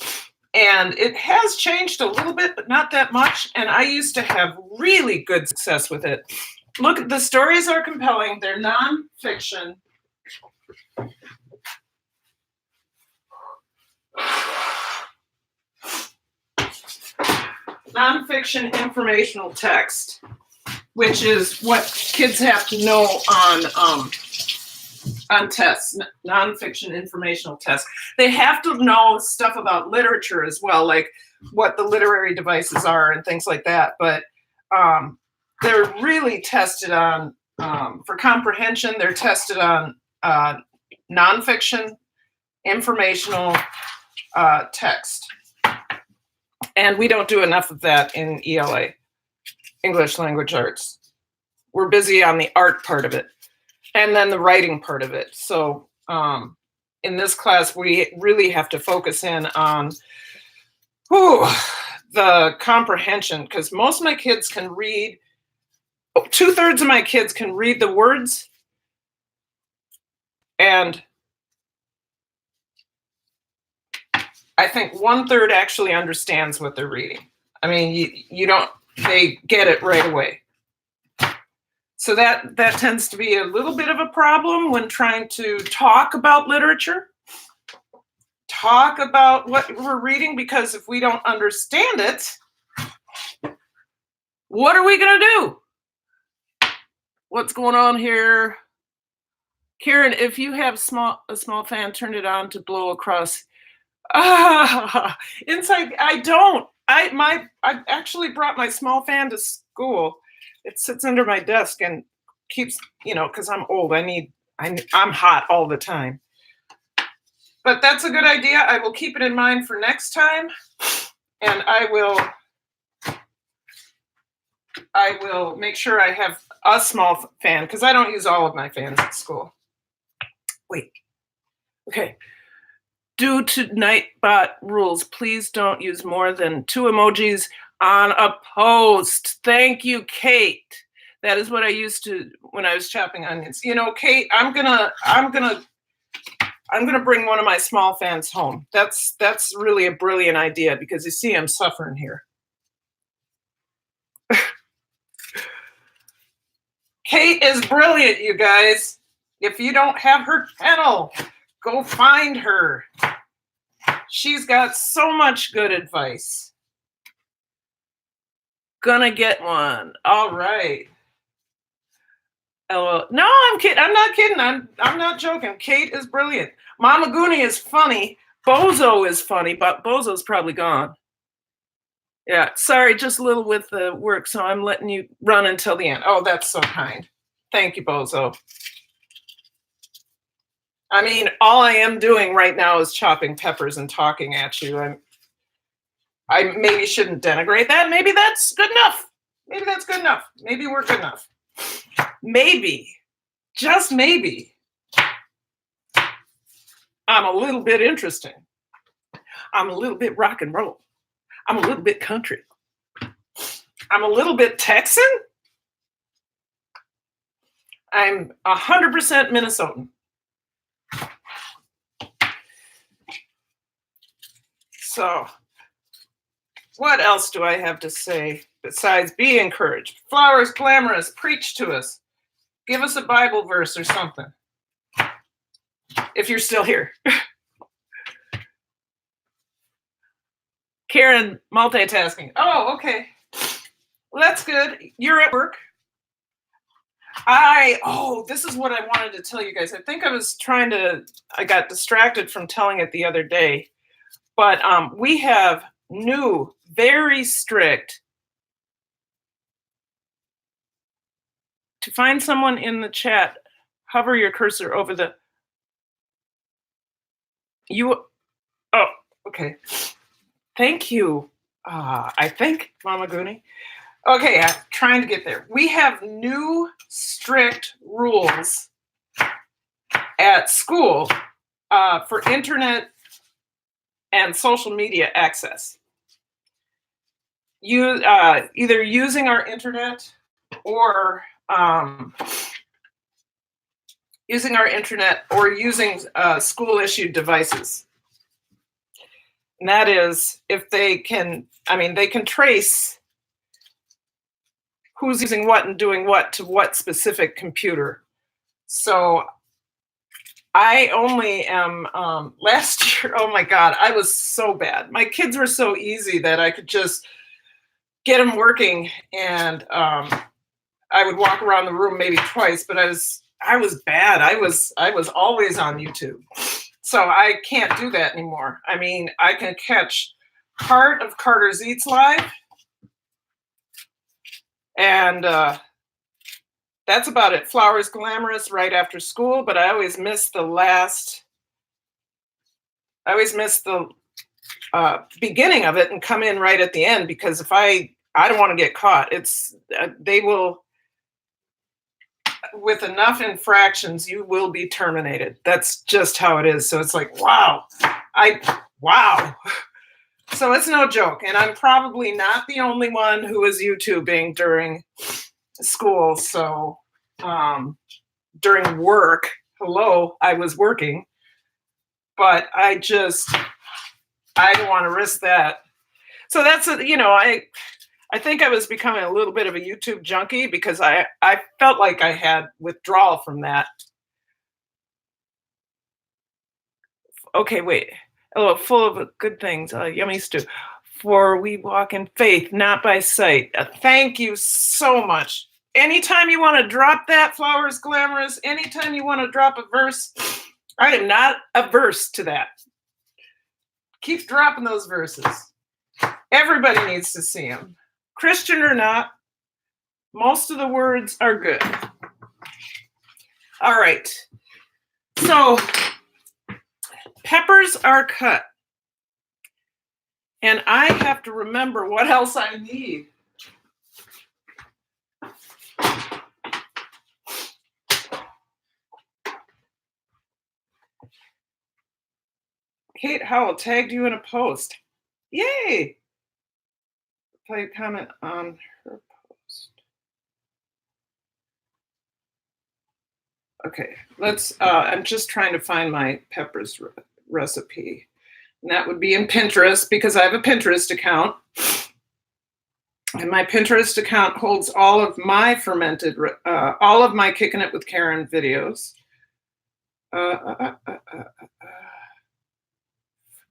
And it has changed a little bit, but not that much. And I used to have really good success with it. Look, the stories are compelling. They're nonfiction. Nonfiction informational text, which is what kids have to know on tests, nonfiction informational tests. They have to know stuff about literature as well, like what the literary devices are and things like that. But they're really tested on, for comprehension, they're tested on nonfiction informational text. And we don't do enough of that in ELA, English Language Arts. We're busy on the art part of it and then the writing part of it. So in this class, we really have to focus in on the comprehension, because most of my kids can read, 2/3 of my kids can read the words, and I think 1/3 actually understands what they're reading. I mean, they get it right away. So that tends to be a little bit of a problem when trying to talk about literature, talk about what we're reading, because if we don't understand it, what are we going to do? What's going on here? Karen, if you have a small fan, turn it on to blow across. Inside, I don't. I actually brought my small fan to school. It sits under my desk and keeps, because I'm old. I'm hot all the time. But that's a good idea. I will keep it in mind for next time, and I will make sure I have a small fan, because I don't use all of my fans at school. Wait. Okay. Due to Nightbot rules, please don't use more than 2 emojis on a post. Thank you, Kate. That is what I used to when I was chopping onions. Kate, I'm gonna bring one of my small fans home. That's really a brilliant idea, because you see I'm suffering here. Kate is brilliant, you guys. If you don't have her channel, go find her. She's got so much good advice. Gonna get one. All right. LOL. No, I'm kidding. I'm not kidding. I'm not joking. Kate is brilliant. Mama Goonie is funny. Bozo is funny, but Bozo's probably gone. Yeah, sorry, just a little with the work, so I'm letting you run until the end. Oh, that's so kind. Thank you, Bozo. I mean, all I am doing right now is chopping peppers and talking at you. I maybe shouldn't denigrate that. Maybe that's good enough. Maybe that's good enough. Maybe we're good enough. Maybe, just maybe, I'm a little bit interesting. I'm a little bit rock and roll. I'm a little bit country. I'm a little bit Texan. I'm 100% Minnesotan. So, what else do I have to say besides be encouraged? Flowers, Glamorous, preach to us. Give us a Bible verse or something. If you're still here. Karen, multitasking. Oh, okay. Well, that's good. You're at work. This is what I wanted to tell you guys. I think I got distracted from telling it the other day. But we have new, very strict, to find someone in the chat, hover your cursor over the, okay. Thank you, I think, Mama Goonie. Okay, I'm trying to get there. We have new strict rules at school for internet and social media access. You either using our internet or using our internet or using school-issued devices. And that is, if they can, they can trace who's using what and doing what to what specific computer. So I only am, last year, oh my God, I was so bad. My kids were so easy that I could just get them working, and I would walk around the room maybe twice, but I was bad. I was always on YouTube. So I can't do that anymore. I can catch part of Carter's Eats Live, and that's about it. Flowers Glamorous right after school, but I always miss the beginning of it and come in right at the end, because if I don't want to get caught. It's they will, with enough infractions, you will be terminated. That's just how it is. So it's like, wow. So it's no joke. And I'm probably not the only one who is YouTubing during school. So during work, hello, I was working, but I don't want to risk that. So that's, I think I was becoming a little bit of a YouTube junkie, because I felt like I had withdrawal from that. Okay, wait. Oh, full of good things. Yummy stew. For we walk in faith, not by sight. Thank you so much. Anytime you want to drop that, Flowers Glamorous, anytime you want to drop a verse, I am not averse to that. Keep dropping those verses. Everybody needs to see them. Christian or not, most of the words are good. All right. So peppers are cut. And I have to remember what else I need. Kate Howell tagged you in a post. Yay! Play a comment on her post. Okay, I'm just trying to find my peppers recipe. And that would be in Pinterest, because I have a Pinterest account. And my Pinterest account holds all of my fermented, all of my Kickin' It with Karen videos.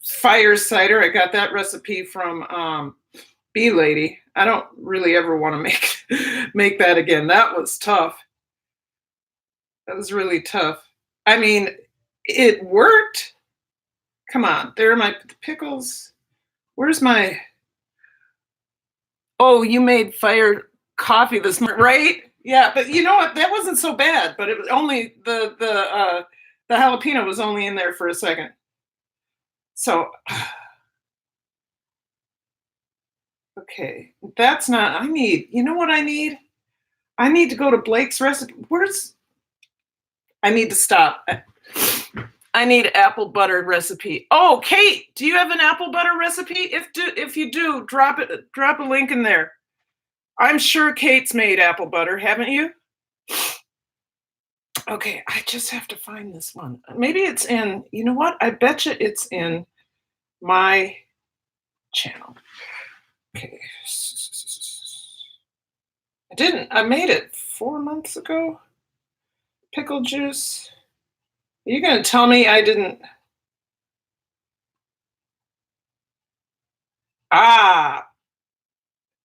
Fire cider, I got that recipe from Bee Lady. I don't really ever want to make that again. That was tough. That was really tough. It worked. Come on, there are my pickles. Where's my... Oh, you made fire coffee this morning, right? Yeah, but you know what? That wasn't so bad, but it was only the jalapeno was only in there for a second. So, okay, that's not, you know what I need? I need to go to Blake's recipe. I need to stop. I need apple butter recipe. Oh, Kate, do you have an apple butter recipe? If you do, drop a link in there. I'm sure Kate's made apple butter, haven't you? Okay, I just have to find this one. Maybe it's in, you know what? I bet you it's in my channel. Okay. I made it 4 months ago. Pickle juice. Are you going to tell me I didn't?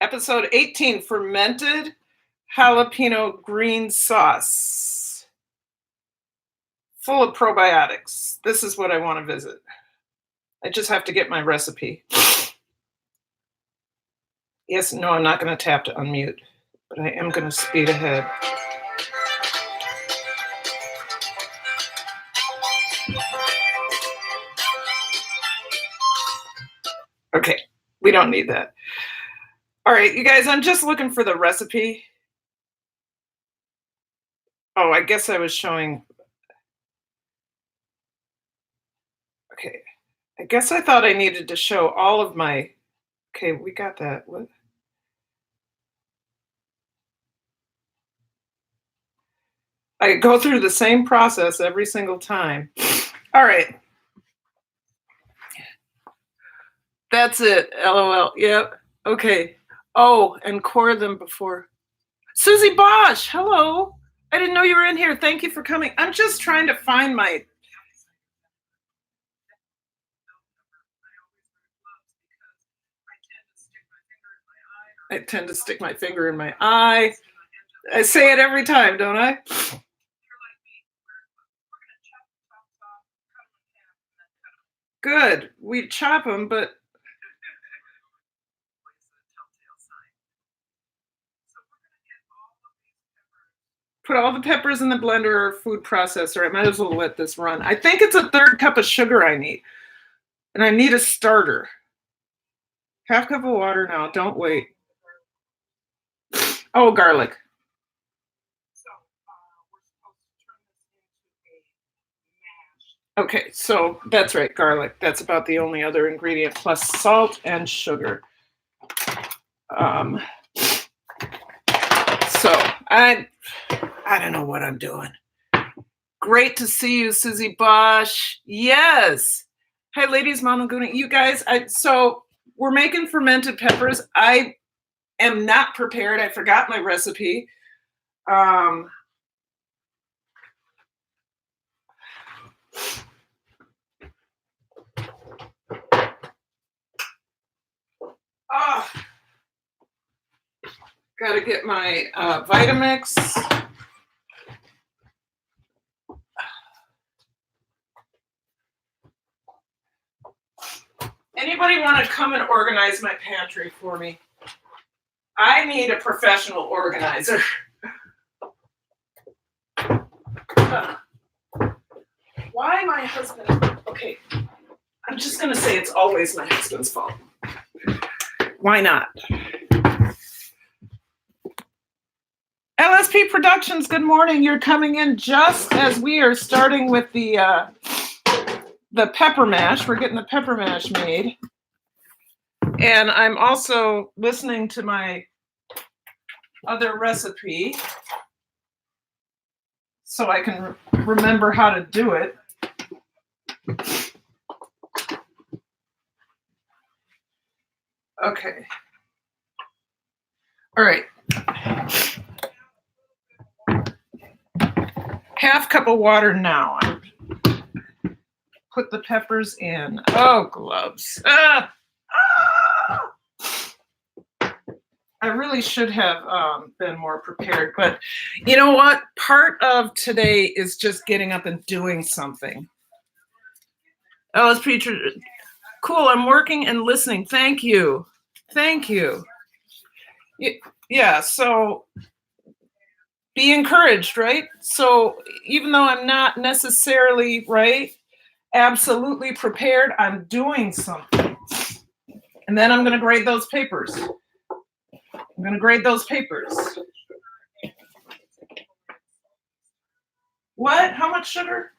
Episode 18, fermented jalapeno green sauce. Full of probiotics. This is what I want to visit. I just have to get my recipe. Yes, no, I'm not going to tap to unmute, but I am going to speed ahead. Okay, we don't need that. All right, you guys, I'm just looking for the recipe. Oh, I guess I was showing. Okay, I guess I thought I needed to show all of my. Okay, we got that. What? I go through the same process every single time. All right. That's it. LOL. Yep. Okay. Oh, and core them before. Susie Bosch, hello. I didn't know you were in here. Thank you for coming. I'm just trying to find my. I tend to stick my finger in my eye. I say it every time, don't I? Good. We chop them, but put all the peppers in the blender or food processor. I might as well let this run. I think it's a 1/3 cup of sugar I need. And I need a starter. 1/2 cup of water now. Don't wait. Oh, garlic. Okay, so that's right, garlic. That's about the only other ingredient, plus salt and sugar. So I don't know what I'm doing. Great to see you, Susie Bosch. Yes. Hi, ladies, Mama Guna. You guys, so we're making fermented peppers. I am not prepared. I forgot my recipe. Oh, gotta get my Vitamix. Anybody want to come and organize my pantry for me? I need a professional organizer. Why my husband? Okay, I'm just going to say it's always my husband's fault. Why not? LSP Productions, good morning. You're coming in just as we are starting with the pepper mash. We're getting the pepper mash made. And I'm also listening to my other recipe so I can remember how to do it. Okay. All right. 1/2 cup of water now. Put the peppers in. Oh, gloves. I really should have been more prepared, but you know what? Part of today is just getting up and doing something. Oh, it's pretty cool. I'm working and listening. Thank you. Thank you. Yeah, so be encouraged, right? So even though I'm not necessarily, right, absolutely prepared, I'm doing something. And then I'm going to grade those papers. I'm going to grade those papers. What? How much sugar?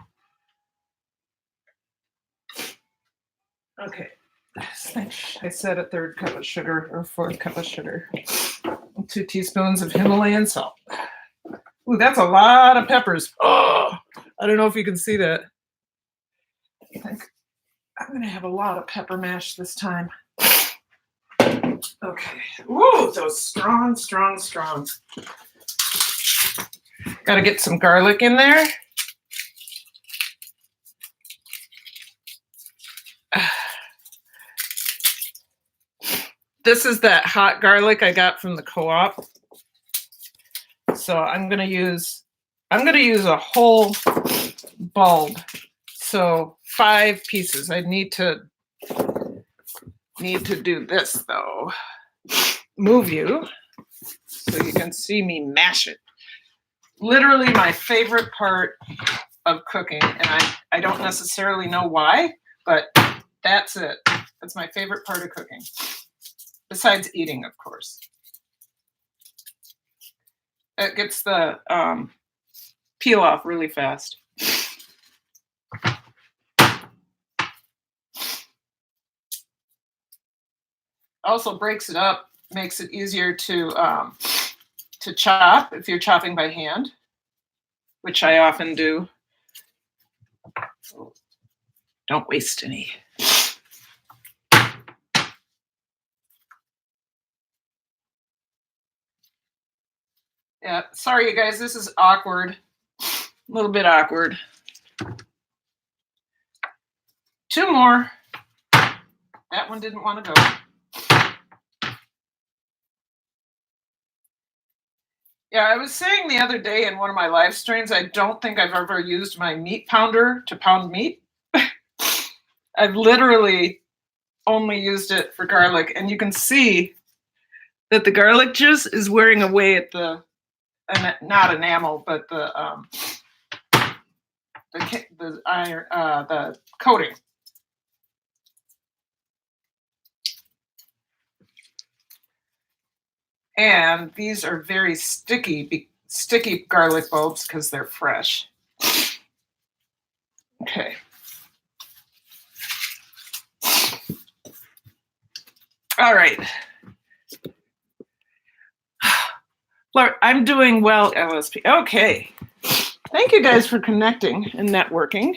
Okay. I said a 1/3 cup of sugar or 1/4 cup of sugar. 2 teaspoons of Himalayan salt. Ooh, that's a lot of peppers. Oh, I don't know if you can see that. I think I'm going to have a lot of pepper mash this time. Okay. Ooh, those strong, strong, strong. Got to get some garlic in there. This is that hot garlic I got from the co-op. So I'm going to use a whole bulb. So 5 pieces. I need to do this though. Move you so you can see me mash it. Literally my favorite part of cooking, and I don't necessarily know why, but that's it. That's my favorite part of cooking. Besides eating, of course. It gets the peel off really fast. Also breaks it up, makes it easier to chop if you're chopping by hand. which I often do. Don't waste any. Yeah, sorry you guys, this is awkward. A little bit awkward. 2 more. That one didn't want to go. Yeah, I was saying the other day in one of my live streams, I don't think I've ever used my meat pounder to pound meat. I've literally only used it for garlic, and you can see that the garlic juice is wearing away at the, not enamel, but the iron, the coating. And these are very sticky garlic bulbs because they're fresh. Okay. All right. I'm doing well, LSP. Okay. Thank you guys for connecting and networking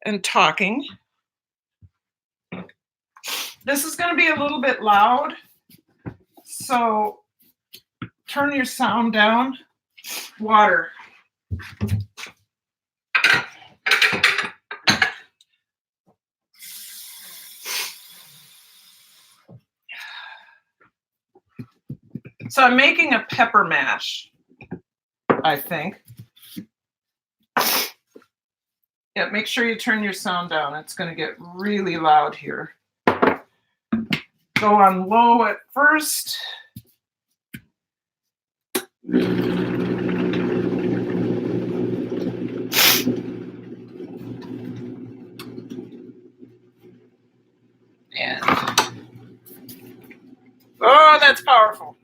and talking. This is going to be a little bit loud, so turn your sound down. Water. So I'm making a pepper mash, I think. Yeah, make sure you turn your sound down. It's going to get really loud here. Go on low at first. And oh, that's powerful.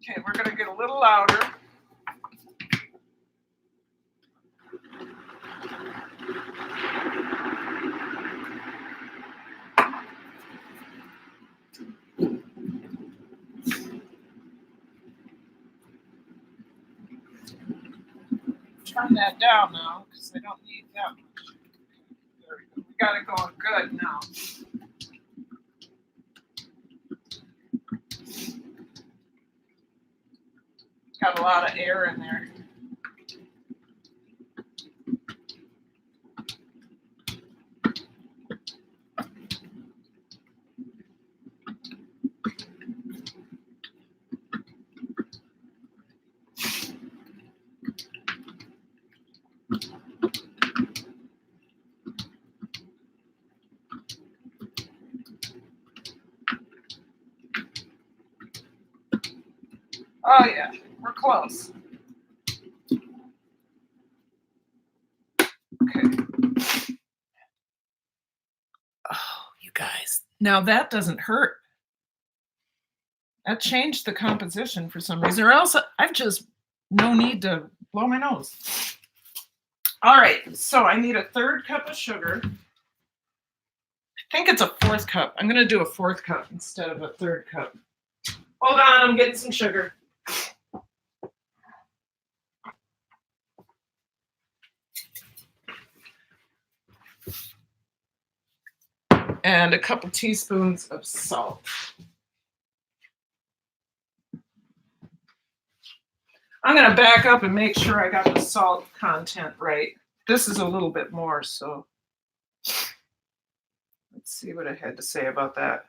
Okay, we're going to get a little louder. Turn that down now because I don't need that much. There we go. We got it going good now. Got a lot of air in there. Oh yeah, we're close. Okay. Oh, you guys. Now that doesn't hurt. That changed the composition for some reason, or else I've just no need to blow my nose. All right, so I need a 1/3 cup of sugar. I think it's a 1/4 cup. I'm going to do a 1/4 cup instead of a 1/3 cup. Hold on, I'm getting some sugar. And a couple teaspoons of salt. I'm going to back up and make sure I got the salt content right. This is a little bit more, so let's see what I had to say about that.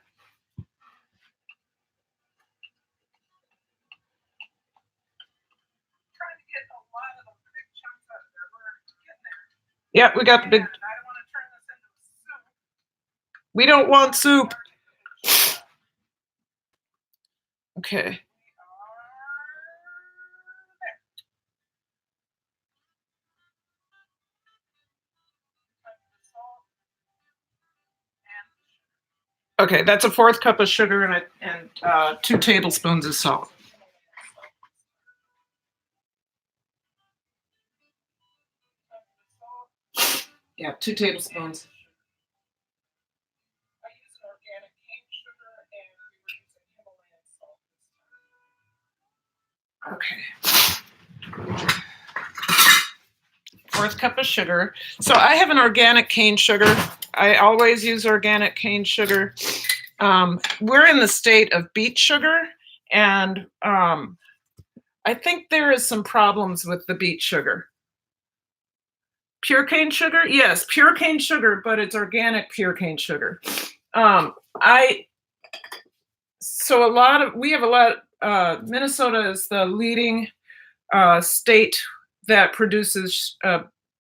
Yeah, we got the big. We don't want soup. Okay. Okay, that's a 1/4 cup of sugar and 2 tablespoons of salt. Yeah, 2 tablespoons. I use an organic cane sugar and we were using Himalayan salt. Okay. 1/4 cup of sugar. So I have an organic cane sugar. I always use organic cane sugar. We're in the state of beet sugar, and I think there is some problems with the beet sugar. Pure cane sugar? Yes, pure cane sugar, but it's organic pure cane sugar. We have a lot, Minnesota is the leading state that produces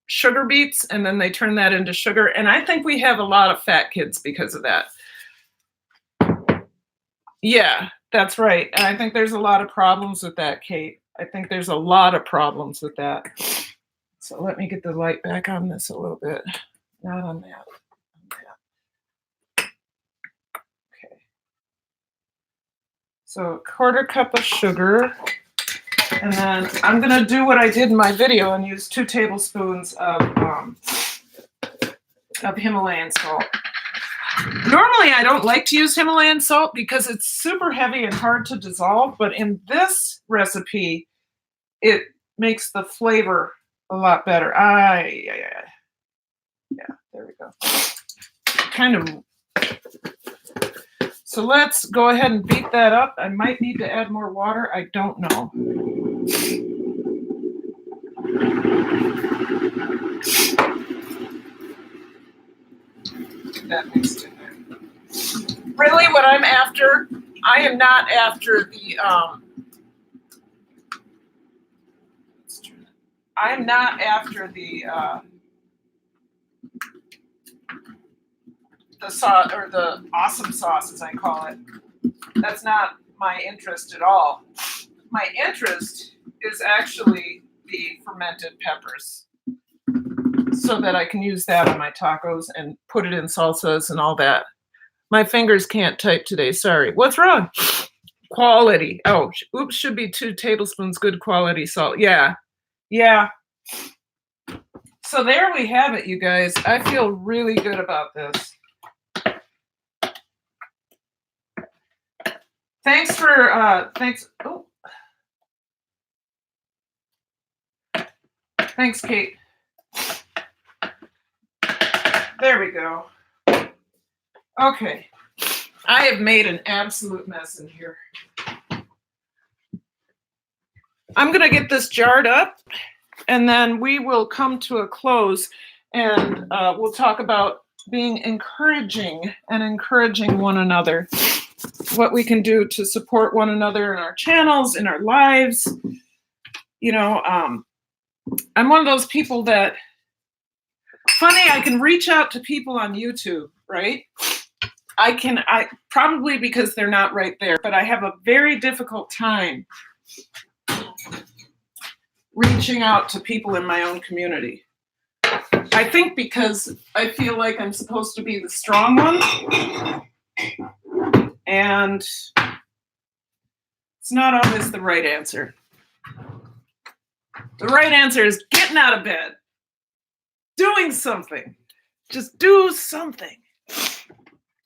sugar beets, and then they turn that into sugar. And I think we have a lot of fat kids because of that. Yeah, that's right. And I think there's a lot of problems with that, Kate. I think there's a lot of problems with that. So let me get the light back on this a little bit. Not on that. Okay. So 1/4 cup of sugar. And then I'm going to do what I did in my video and use 2 tablespoons of Himalayan salt. Normally, I don't like to use Himalayan salt because it's super heavy and hard to dissolve, but in this recipe, it makes the flavor a lot better. Yeah, there we go. Kind of. So let's go ahead and beat that up. I might need to add more water. I don't know. That mixed in there. Really, what I'm after, I am not after the I'm not after the sauce, or the awesome sauce, as I call it. That's not my interest at all. My interest is actually the fermented peppers, so that I can use that on my tacos and put it in salsas and all that. My fingers can't type today. Sorry. What's wrong? Quality. Oh, oops, should be 2 tablespoons good quality salt. Yeah. So there we have it, you guys. I feel really good about this. Thanks, Kate. There we go. Okay. I have made an absolute mess in here. I'm going to get this jarred up, and then we will come to a close, and we'll talk about being encouraging and encouraging one another. What we can do to support one another in our channels, in our lives. You know, I'm one of those people that, funny, I can reach out to people on YouTube, right? I probably because they're not right there, but I have a very difficult time reaching out to people in my own community. I think because I feel like I'm supposed to be the strong one, and it's not always the right answer. The right answer is getting out of bed, doing something. Just do something.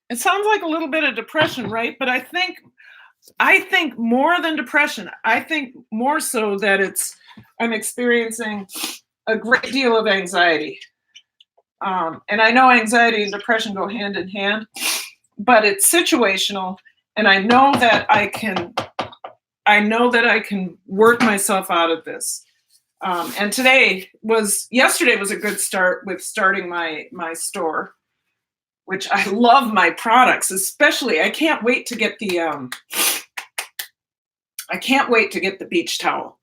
It sounds like a little bit of depression, right? But I think more than depression. I think more so that I'm experiencing a great deal of anxiety. And I know anxiety and depression go hand in hand, but it's situational, and I know that I can work myself out of this. And yesterday was a good start with starting my store, which I love my products, especially. I can't wait to get the beach towel.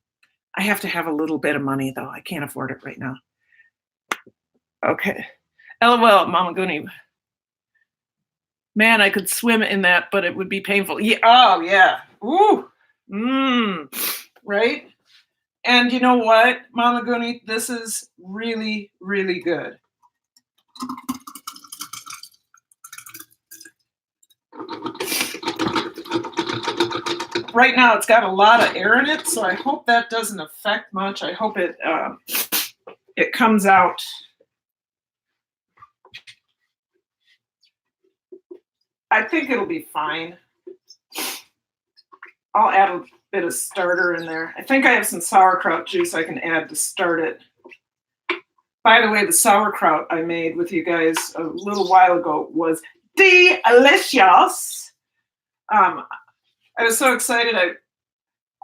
I have to have a little bit of money though. I can't afford it right now. Okay. LOL, Mama Goonie. Man, I could swim in that, but it would be painful. Yeah. Oh yeah. Ooh. Right? And you know what, Mama Goonie? This is really, really good. Right now, it's got a lot of air in it, so I hope that doesn't affect much. I hope it comes out I think it'll be fine. I'll add a bit of starter in there. I think I have some sauerkraut juice I can add to start it. By the way, the sauerkraut I made with you guys a little while ago was delicious. I was so excited.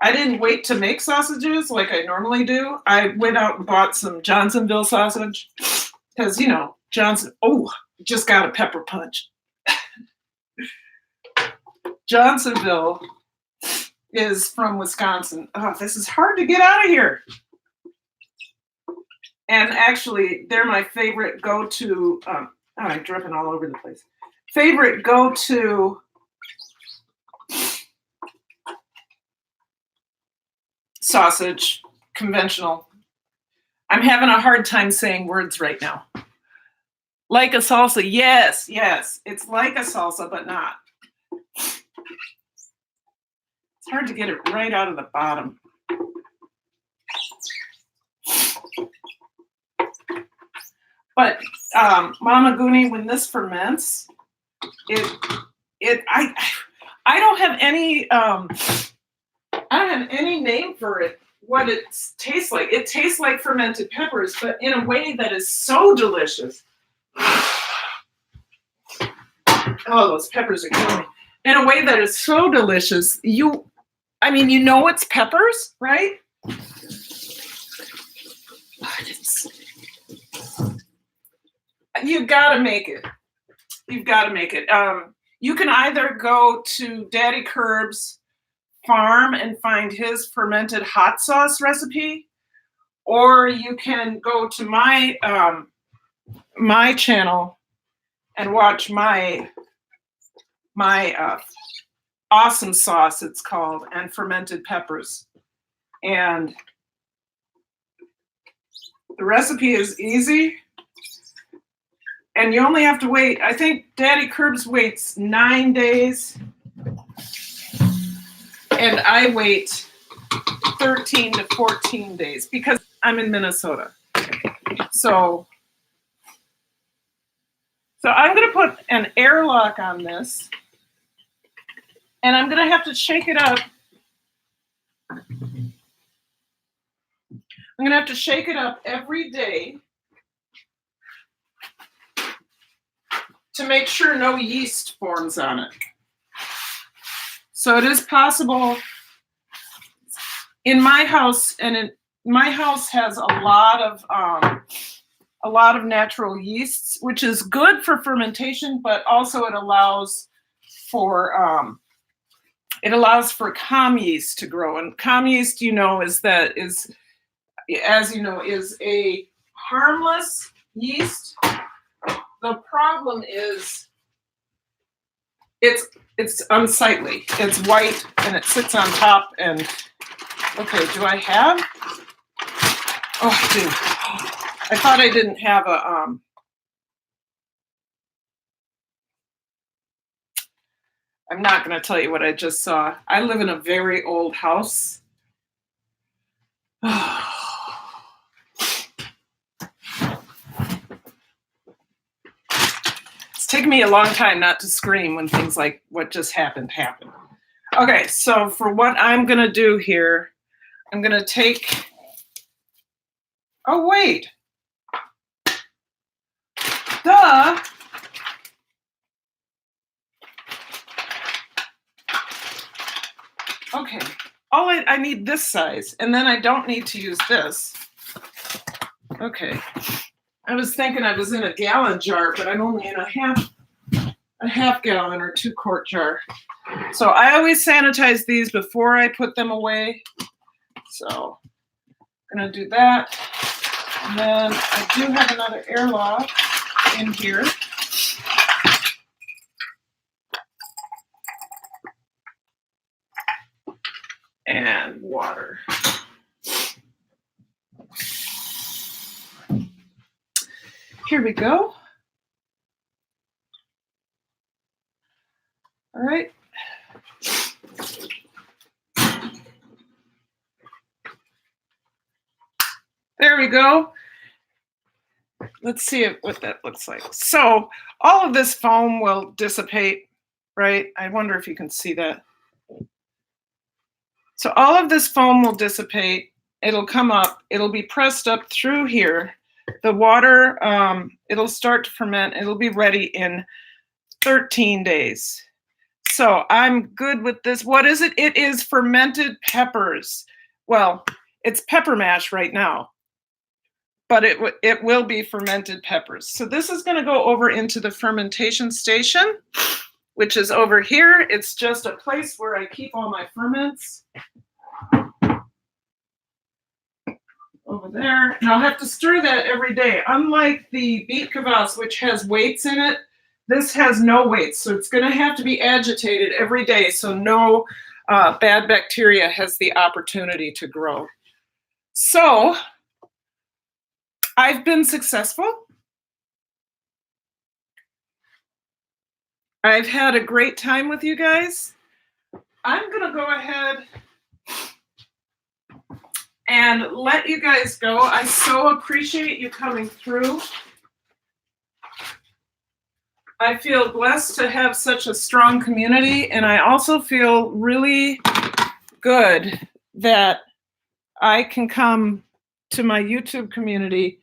I didn't wait to make sausages like I normally do. I went out and bought some Johnsonville sausage because, you know, just got a pepper punch. Johnsonville is from Wisconsin. Oh, this is hard to get out of here. And actually, they're my favorite go-to. I'm dripping all over the place. Favorite go-to sausage, conventional. I'm having a hard time saying words right now. Like a salsa, yes. It's like a salsa, but not. It's hard to get it right out of the bottom. But Mama Goonie, when this ferments, I don't have any name for it. What it tastes like? It tastes like fermented peppers, but in a way that is so delicious. Oh, those peppers are killing me. In a way that is so delicious. You know it's peppers, right? You've got to make it. You can either go to Daddy Curb's farm and find his fermented hot sauce recipe, or you can go to my my channel and watch my awesome sauce, it's called, and fermented peppers. And the recipe is easy. And you only have to wait, I think Daddy Curbs waits 9 days. And I wait 13 to 14 days because I'm in Minnesota. So I'm going to put an airlock on this. And I'm going to have to shake it up. I'm going to have to shake it up every day to make sure no yeast forms on it. So it is possible in my house, and my house has a lot of natural yeasts, which is good for fermentation, but also it allows for comm yeast to grow. And comm yeast, is a harmless yeast. The problem is it's unsightly. It's white and it sits on top. And okay, do I have? Oh, I do. I thought I didn't have a I'm not going to tell you what I just saw. I live in a very old house. It's taken me a long time not to scream when things like what just happened. Okay, so for what I'm going to do here, I'm going to take... Oh, wait. Duh. Okay, I need this size, and then I don't need to use this. Okay, I was thinking I was in a gallon jar, but I'm only in a half gallon or 2-quart jar. So I always sanitize these before I put them away. So I'm gonna do that. And then I do have another airlock in here. And water. Here we go. All right. There we go. Let's see what that looks like. So all of this foam will dissipate right? I wonder if you can see that. So all of this foam will dissipate. It'll come up. It'll be pressed up through here. The water, it'll start to ferment. It'll be ready in 13 days. So I'm good with this. What is it? It is fermented peppers. Well, it's pepper mash right now, but it will be fermented peppers. So this is going to go over into the fermentation station, which is over here. It's just a place where I keep all my ferments. Over there. And I'll have to stir that every day. Unlike the beet kvass, which has weights in it, this has no weights. So it's going to have to be agitated every day so no bad bacteria has the opportunity to grow. So I've been successful. I've had a great time with you guys. I'm going to go ahead and let you guys go. I so appreciate you coming through. I feel blessed to have such a strong community, and I also feel really good that I can come to my YouTube community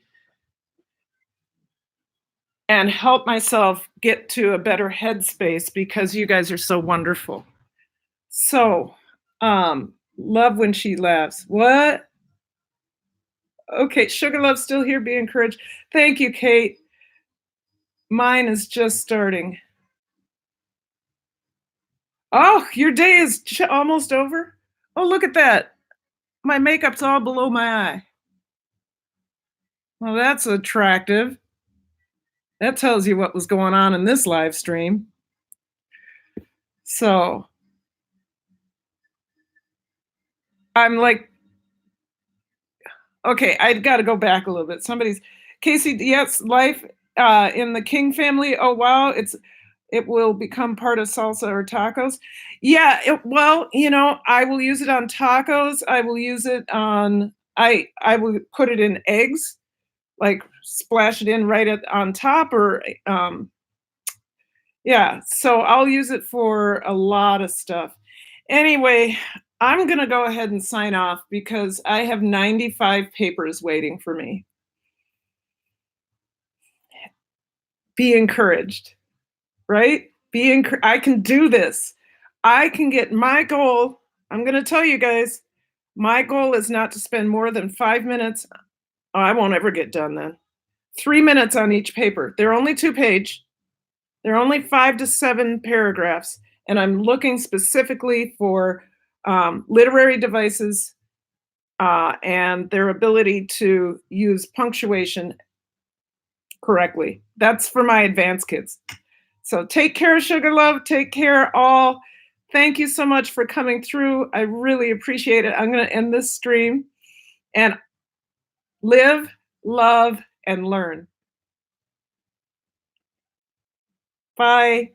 and help myself get to a better headspace because you guys are so wonderful. So, love when she laughs. What? Okay, Sugar Love's still here. Be encouraged. Thank you, Kate. Mine is just starting. Oh, your day is almost over? Oh, look at that. My makeup's all below my eye. Well, that's attractive. That tells you what was going on in this live stream. So, I'm like, okay, I've got to go back a little bit. Casey, yes, life in the King family. Oh, wow, it will become part of salsa or tacos. Yeah, well, I will use it on tacos. I will use it on, I will put it in eggs, like splash it in right on top or, yeah, so I'll use it for a lot of stuff. Anyway, I'm going to go ahead and sign off because I have 95 papers waiting for me. Be encouraged, right? I can do this. I can get my goal. I'm going to tell you guys, my goal is not to spend more than 5 minutes. Oh, I won't ever get done then. 3 minutes on each paper. They're only 2-page. They're only 5 to 7 paragraphs. And I'm looking specifically for literary devices and their ability to use punctuation correctly. That's for my advanced kids. So take care, Sugar Love. Take care, all. Thank you so much for coming through. I really appreciate it. I'm going to end this stream and live, love, and learn. Bye.